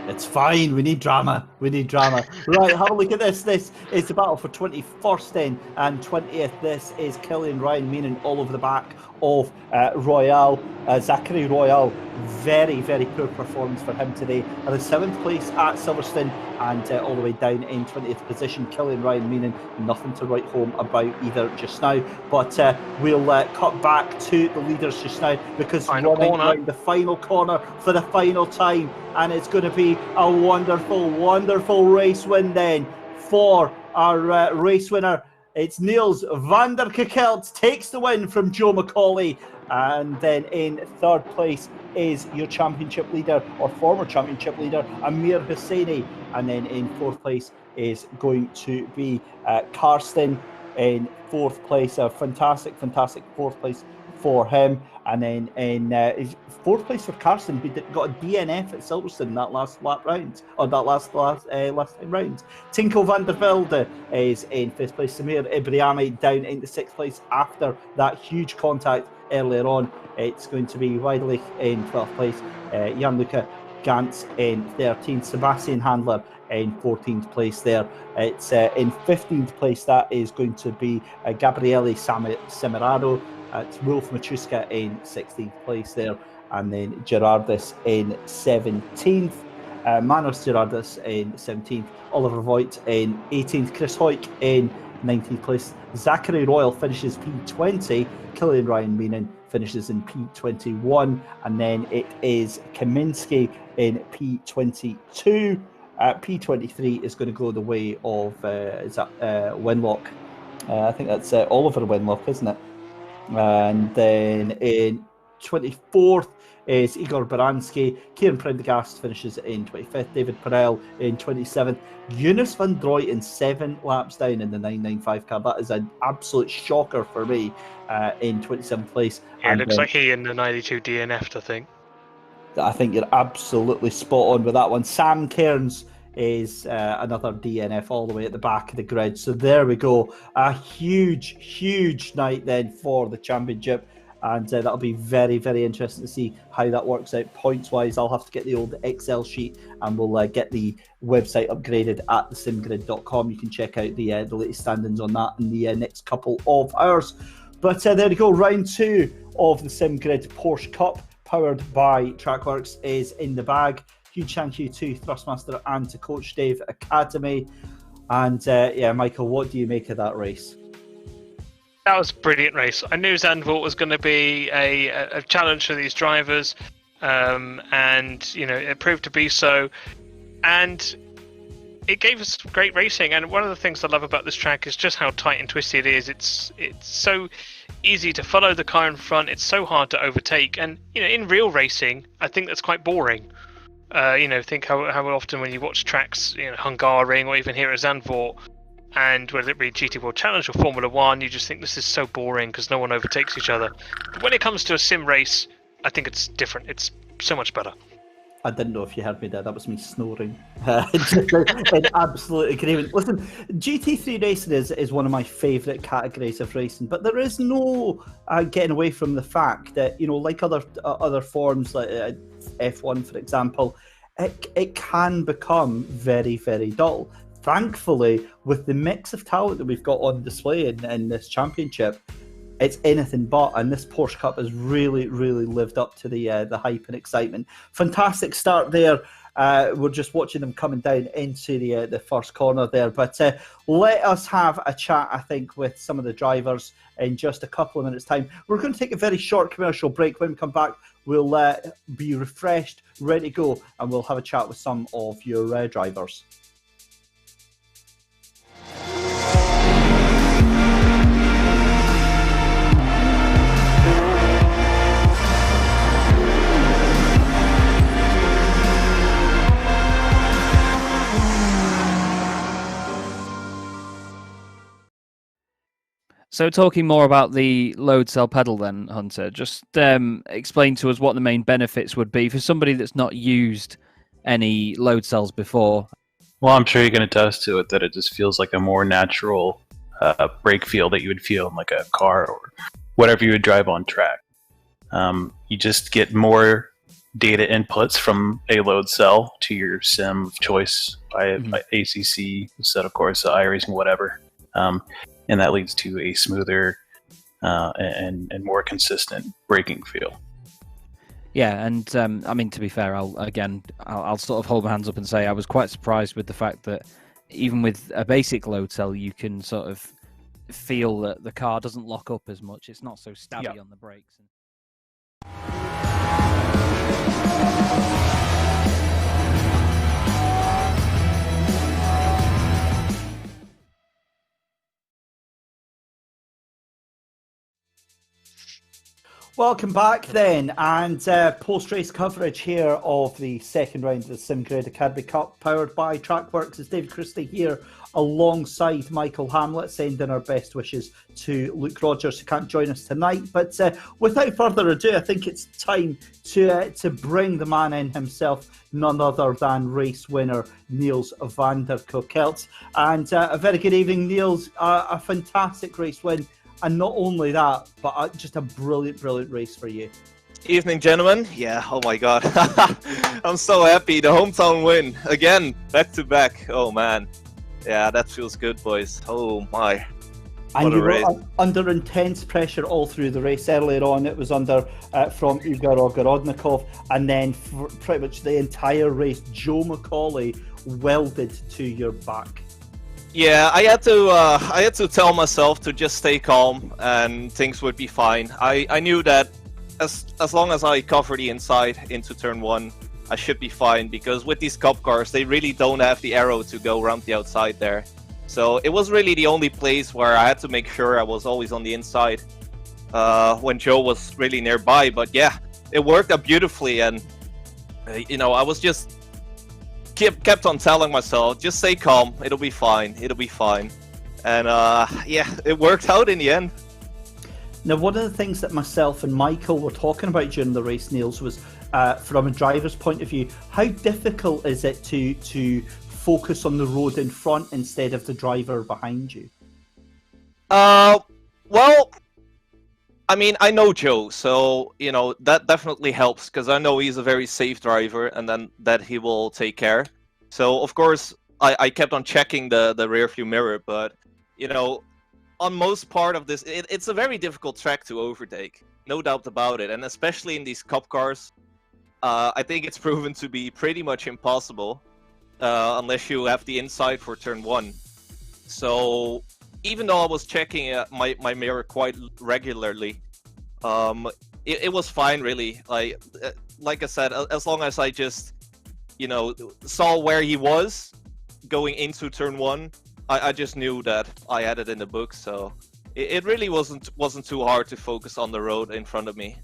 It's fine. We need drama. Right, have a look at this. This is the battle for 21st then and 20th. This is Killian Ryan Meenan all over the back of Royale. Zachary Royale, very, very poor performance for him today. At the 7th place at Silverstone and all the way down in 20th position. Killian Ryan Meenan, nothing to write home about either just now. But we'll cut back to the leaders just now because final running corner. around the final corner for the final time. And it's going to be a wonderful, wonderful race win then for our race winner. It's Niels van der Kekelt takes the win from Joe McCauley. And then in 3rd place is your championship leader, or former championship leader, Amir Hosseini. And then in 4th place is going to be Karsten in 4th place. A fantastic 4th place for him. And then in 4th place for Karsten, who got a DNF at Silverstone in that last lap round, or that last time round. Tinko van der Velde is in 5th place. Samir Ibrahimi down into 6th place after that huge contact earlier on. It's going to be Weidlich in 12th place. Jan-Luca Gantz in 13th. Sebastian Handler in 14th place there. It's in 15th place that is going to be Gabriele Semeraro. It's Wolf Machuska in 16th place there, and then Gerardus in 17th, Manos Gerardus in 17th, Oliver Voigt in 18th, Chris Hoyk in 19th place, Zachary Royal finishes P20, Killian Ryan Meenan finishes in P21, and then it is Kaminsky in P22. P23 is going to go the way of Winlock. I think that's Oliver Winlock, isn't it? And then in 24th is Igor Baranski. Kieran Prendergast finishes in 25th. David Peril in 27th. Eunice van Drooy 7 laps down in the 995 car. That is an absolute shocker for me in 27th place. Yeah, it looks like he in the 92 DNF'd, I think. I think you're absolutely spot on with that one. Sam Cairns is another DNF all the way at the back of the grid. So there we go. A huge night then for the championship. And that'll be very, very interesting to see how that works out points-wise. I'll have to get the old Excel sheet, and we'll get the website upgraded at thesimgrid.com. You can check out the latest standings on that in the next couple of hours. But there we go. Round 2 of the SimGrid Porsche Cup, powered by Trackworks, is in the bag. Huge thank you to Thrustmaster and to Coach Dave Academy. And Michael, what do you make of that race? That was a brilliant race. I knew Zandvoort was going to be a challenge for these drivers, and it proved to be so. And it gave us great racing. And one of the things I love about this track is just how tight and twisty it is. It's so easy to follow the car in front. It's so hard to overtake. And in real racing, I think that's quite boring. Think how often when you watch tracks, Hungaroring or even here at Zandvoort, and whether it be GT World Challenge or Formula One, you just think this is so boring because no one overtakes each other. But when it comes to a sim race, I think it's different. It's so much better. I didn't know if you heard me there. That was me snoring. In absolute agreement. Listen, GT3 racing is one of my favourite categories of racing, but there is no getting away from the fact that, like other forms like F1, for example, it can become very, very dull. Thankfully, with the mix of talent that we've got on display in this championship, it's anything but, and this Porsche Cup has really, really lived up to the hype and excitement. Fantastic start there. We're just watching them coming down into the first corner there, but let us have a chat, I think, with some of the drivers in just a couple of minutes' time. We're going to take a very short commercial break. When we come back, we'll be refreshed, ready to go, and we'll have a chat with some of your drivers. So talking more about the load cell pedal then, Hunter, just explain to us what the main benefits would be for somebody that's not used any load cells before. Well, I'm sure you can attest to it that it just feels like a more natural brake feel that you would feel in like a car or whatever you would drive on track. You just get more data inputs from a load cell to your sim of choice by ACC, Assetto, Corsa, iRacing, whatever. And that leads to a smoother and more consistent braking feel. Yeah, and to be fair, I'll sort of hold my hands up and say I was quite surprised with the fact that even with a basic load cell, you can sort of feel that the car doesn't lock up as much. It's not so stabby on the brakes. Welcome back then, and post-race coverage here of the second round of the SimGrid Academy Cup, powered by Trackworks. It's David Christie here alongside Michael Hamlet, sending our best wishes to Luke Rogers, who can't join us tonight. But without further ado, I think it's time to bring the man in himself, none other than race winner Niels van der Kokelt. And a very good evening, Niels. A fantastic race win. And not only that, but just a brilliant race for you. Evening, gentlemen. Yeah, oh my God. I'm so happy. The hometown win. Again, back to back. Oh, man. Yeah, that feels good, boys. Oh, my. And you were under intense pressure all through the race. Earlier on, it was under from Igor Ogorodnikov. And then for pretty much the entire race, Joe McCauley welded to your back. Yeah, I had to tell myself to just stay calm and things would be fine. I knew that as long as I cover the inside into turn one, I should be fine, because with these cup cars, they really don't have the arrow to go around the outside there. So it was really the only place where I had to make sure I was always on the inside when Joe was really nearby. But yeah, it worked out beautifully, and I was just kept on telling myself, just stay calm, it'll be fine, and it worked out in the end. Now, one of the things that myself and Michael were talking about during the race, Niels, was from a driver's point of view, how difficult is it to focus on the road in front instead of the driver behind you? Well, I mean, I know Joe, so, you know, that definitely helps, because I know he's a very safe driver, and then that he will take care. So, of course, I kept on checking the rear view mirror, but, you know, on most part of this, it's a very difficult track to overtake, no doubt about it, and especially in these cup cars, I think it's proven to be pretty much impossible, unless you have the inside for turn 1. So, even though I was checking my mirror quite regularly, it was fine, really. Like I said, as long as I just, you know, saw where he was going into turn 1, I just knew that I had it in the book. So it really wasn't too hard to focus on the road in front of me.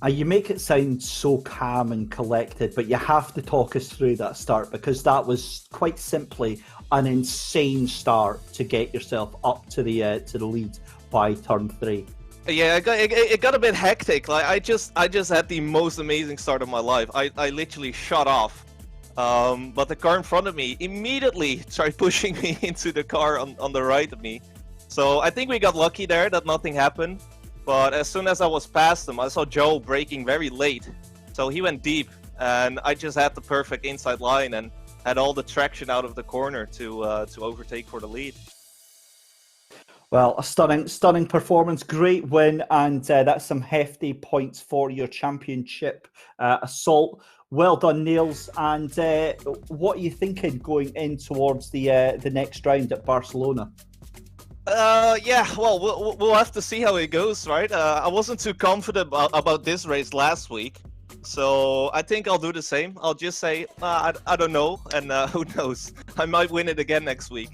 You make it sound so calm and collected, but you have to talk us through that start, because that was quite simply an insane start to get yourself up to the lead by turn 3. Yeah, it got a bit hectic. Like I just had the most amazing start of my life. I literally shot off, but the car in front of me immediately tried pushing me into the car on the right of me. So I think we got lucky there that nothing happened. But as soon as I was past him, I saw Joe braking very late. So he went deep, and I just had the perfect inside line and had all the traction out of the corner to overtake for the lead. Well, a stunning performance, great win, and that's some hefty points for your championship assault. Well done, Niels. And what are you thinking going in towards the next round at Barcelona? Yeah, well, we'll have to see how it goes, right? I wasn't too confident about this race last week, so I think I'll do the same. I'll just say, I don't know, and who knows? I might win it again next week.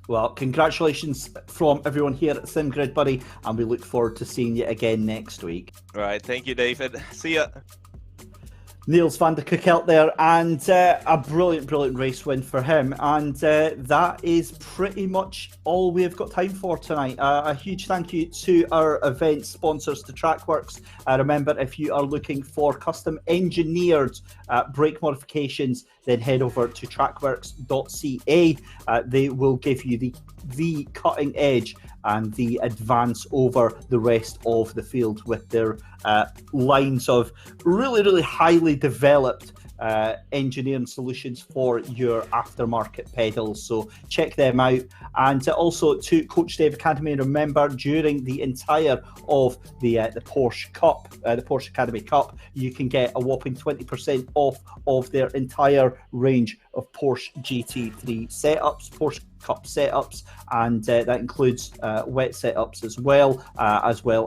Well, congratulations from everyone here at SimGrid, buddy, and we look forward to seeing you again next week. All right, thank you, David. See ya. Niels van der Koek out there, and a brilliant race win for him. And that is pretty much all we have got time for tonight. A huge thank you to our event sponsors, to Trackworks. Remember, if you are looking for custom engineered brake modifications, then head over to trackworks.ca. They will give you the cutting edge and the advance over the rest of the field with their lines of really highly developed engineering solutions for your aftermarket pedals. So check them out. And also to Coach Dave Academy, remember, during the entire of the Porsche Cup, the Porsche Academy Cup, you can get a whopping 20% off of their entire range of Porsche GT3 setups, Porsche Cup setups, and that includes wet setups as well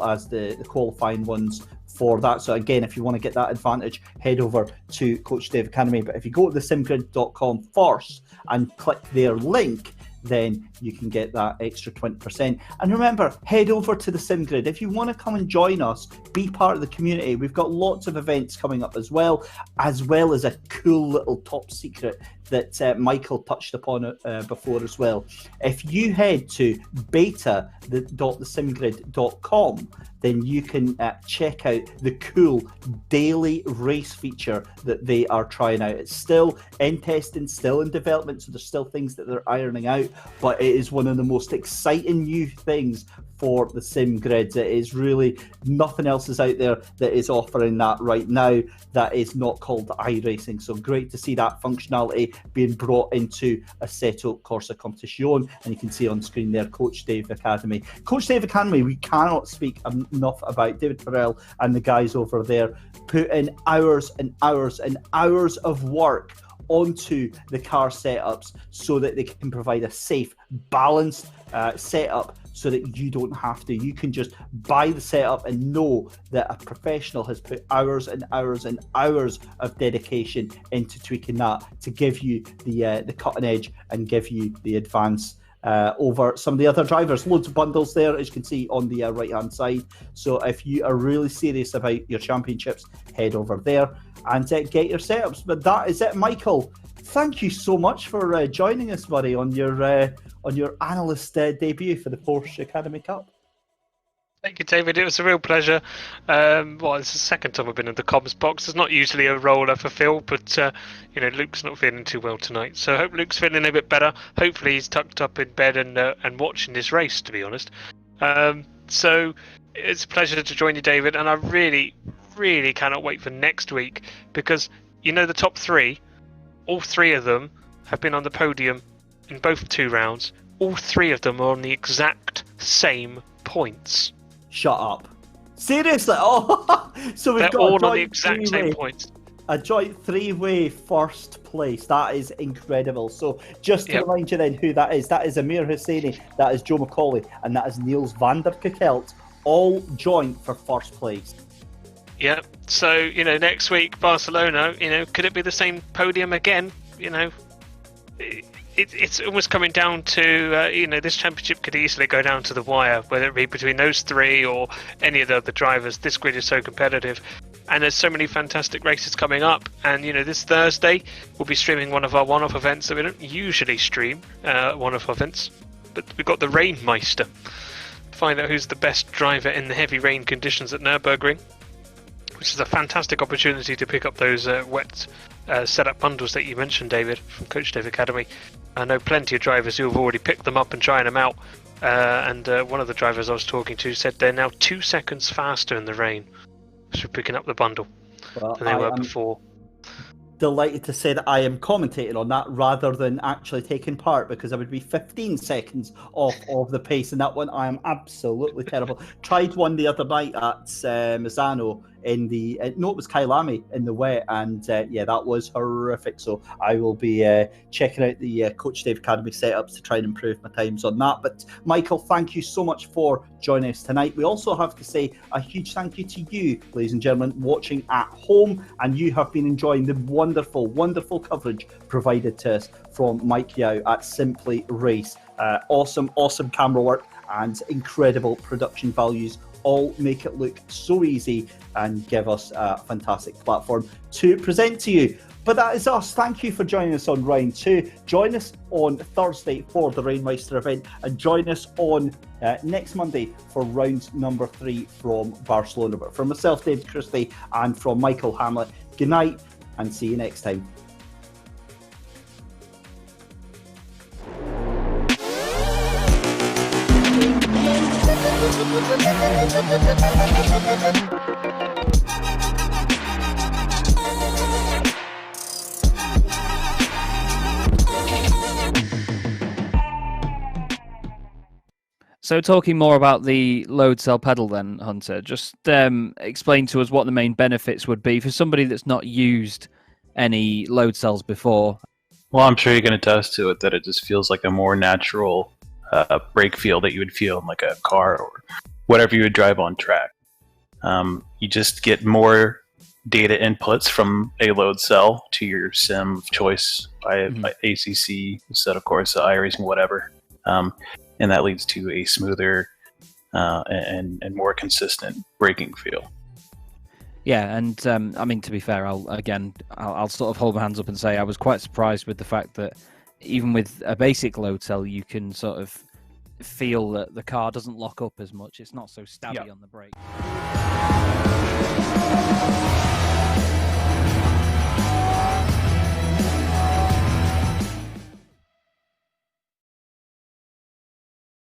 as the qualifying ones for that. So again, if you want to get that advantage, head over to Coach Dave Academy. But if you go to thesimgrid.com first and click their link, then you can get that extra 20%. And remember, head over to the SimGrid. If you want to come and join us, be part of the community, we've got lots of events coming up as well as a cool little top secret that Michael touched upon before as well. If you head to beta.thesimgrid.com, then you can check out the cool daily race feature that they are trying out. It's still in testing, still in development, so there's still things that they're ironing out, but it is one of the most exciting new things for the SimGrid. It is really, nothing else is out there that is offering that right now that is not called iRacing. So great to see that functionality being brought into Assetto Corsa Competizione, and you can see on screen there Coach Dave Academy. Coach Dave Academy, we cannot speak enough about David Peril and the guys over there put in hours and hours and hours of work onto the car setups so that they can provide a safe, balanced setup so that you don't have to. You can just buy the setup and know that a professional has put hours and hours and hours of dedication into tweaking that to give you the cutting edge and give you the advance over some of the other drivers. Loads of bundles there, as you can see on the right hand side. So if you are really serious about your championships, head over there and get your setups. But that is it, Michael. Thank you so much for joining us, buddy, on your analyst debut for the Porsche Academy Cup. Thank you, David. It was a real pleasure. Well, it's the second time I've been in the comms box. It's not usually a roller for Phil, but Luke's not feeling too well tonight. So I hope Luke's feeling a bit better. Hopefully he's tucked up in bed and watching this race, to be honest. So it's a pleasure to join you, David, and I really, really cannot wait for next week because the top three, all three of them have been on the podium in both 2 rounds. All three of them are on the exact same points. Shut up. Seriously? Oh, so They're all on the exact same points. A joint 3-way first place. That is incredible. So just to remind you then who that is Amir Hussaini, that is Joe McCauley, and that is Niels van der Kekelt, all joint for first place. Yeah. So, next week, Barcelona, could it be the same podium again? It's almost coming down to, this championship could easily go down to the wire, whether it be between those three or any of the other drivers. This grid is so competitive. And there's so many fantastic races coming up. And, this Thursday, we'll be streaming one of our one-off events that we don't usually stream, one-off events. But we've got the Rainmeister. Find out who's the best driver in the heavy rain conditions at Nürburgring, which is a fantastic opportunity to pick up those wet setup bundles that you mentioned, David, from Coach Dave Academy. I know plenty of drivers who have already picked them up and trying them out. And one of the drivers I was talking to said they're now 2 seconds faster in the rain for picking up the bundle than they were before. Delighted to say that I am commentating on that rather than actually taking part, because I would be 15 seconds off of the pace in that one. I am absolutely terrible. Tried one the other night at Misano in the it was Kailami in the wet, and that was horrific. So I will be checking out the Coach Dave Academy setups to try and improve my times on that. But Michael, thank you so much for joining us tonight. We also have to say a huge thank you to you, ladies and gentlemen, watching at home, and you have been enjoying the wonderful coverage provided to us from Mike Yao at Simply Race. Awesome camera work and incredible production values all make it look so easy and give us a fantastic platform to present to you. But that is us. Thank you for joining us on round 2. Join us on Thursday for the Rainmeister event, and join us on next Monday for round number 3 from Barcelona. But from myself, David Christie, and from Michael Hamlet, good night and see you next time. So talking more about the load cell pedal then, Hunter, just explain to us what the main benefits would be for somebody that's not used any load cells before. Well, I'm sure you can attest to it that it just feels like a more natural brake feel that you would feel in like a car or whatever you would drive on track. You just get more data inputs from a load cell to your sim of choice by ACC, Assetto, Corsa, iRacing, whatever. And that leads to a smoother and more consistent braking feel. Yeah, and to be fair, I'll sort of hold my hands up and say I was quite surprised with the fact that even with a basic load cell, you can sort of feel that the car doesn't lock up as much. It's not so stabby on the brake.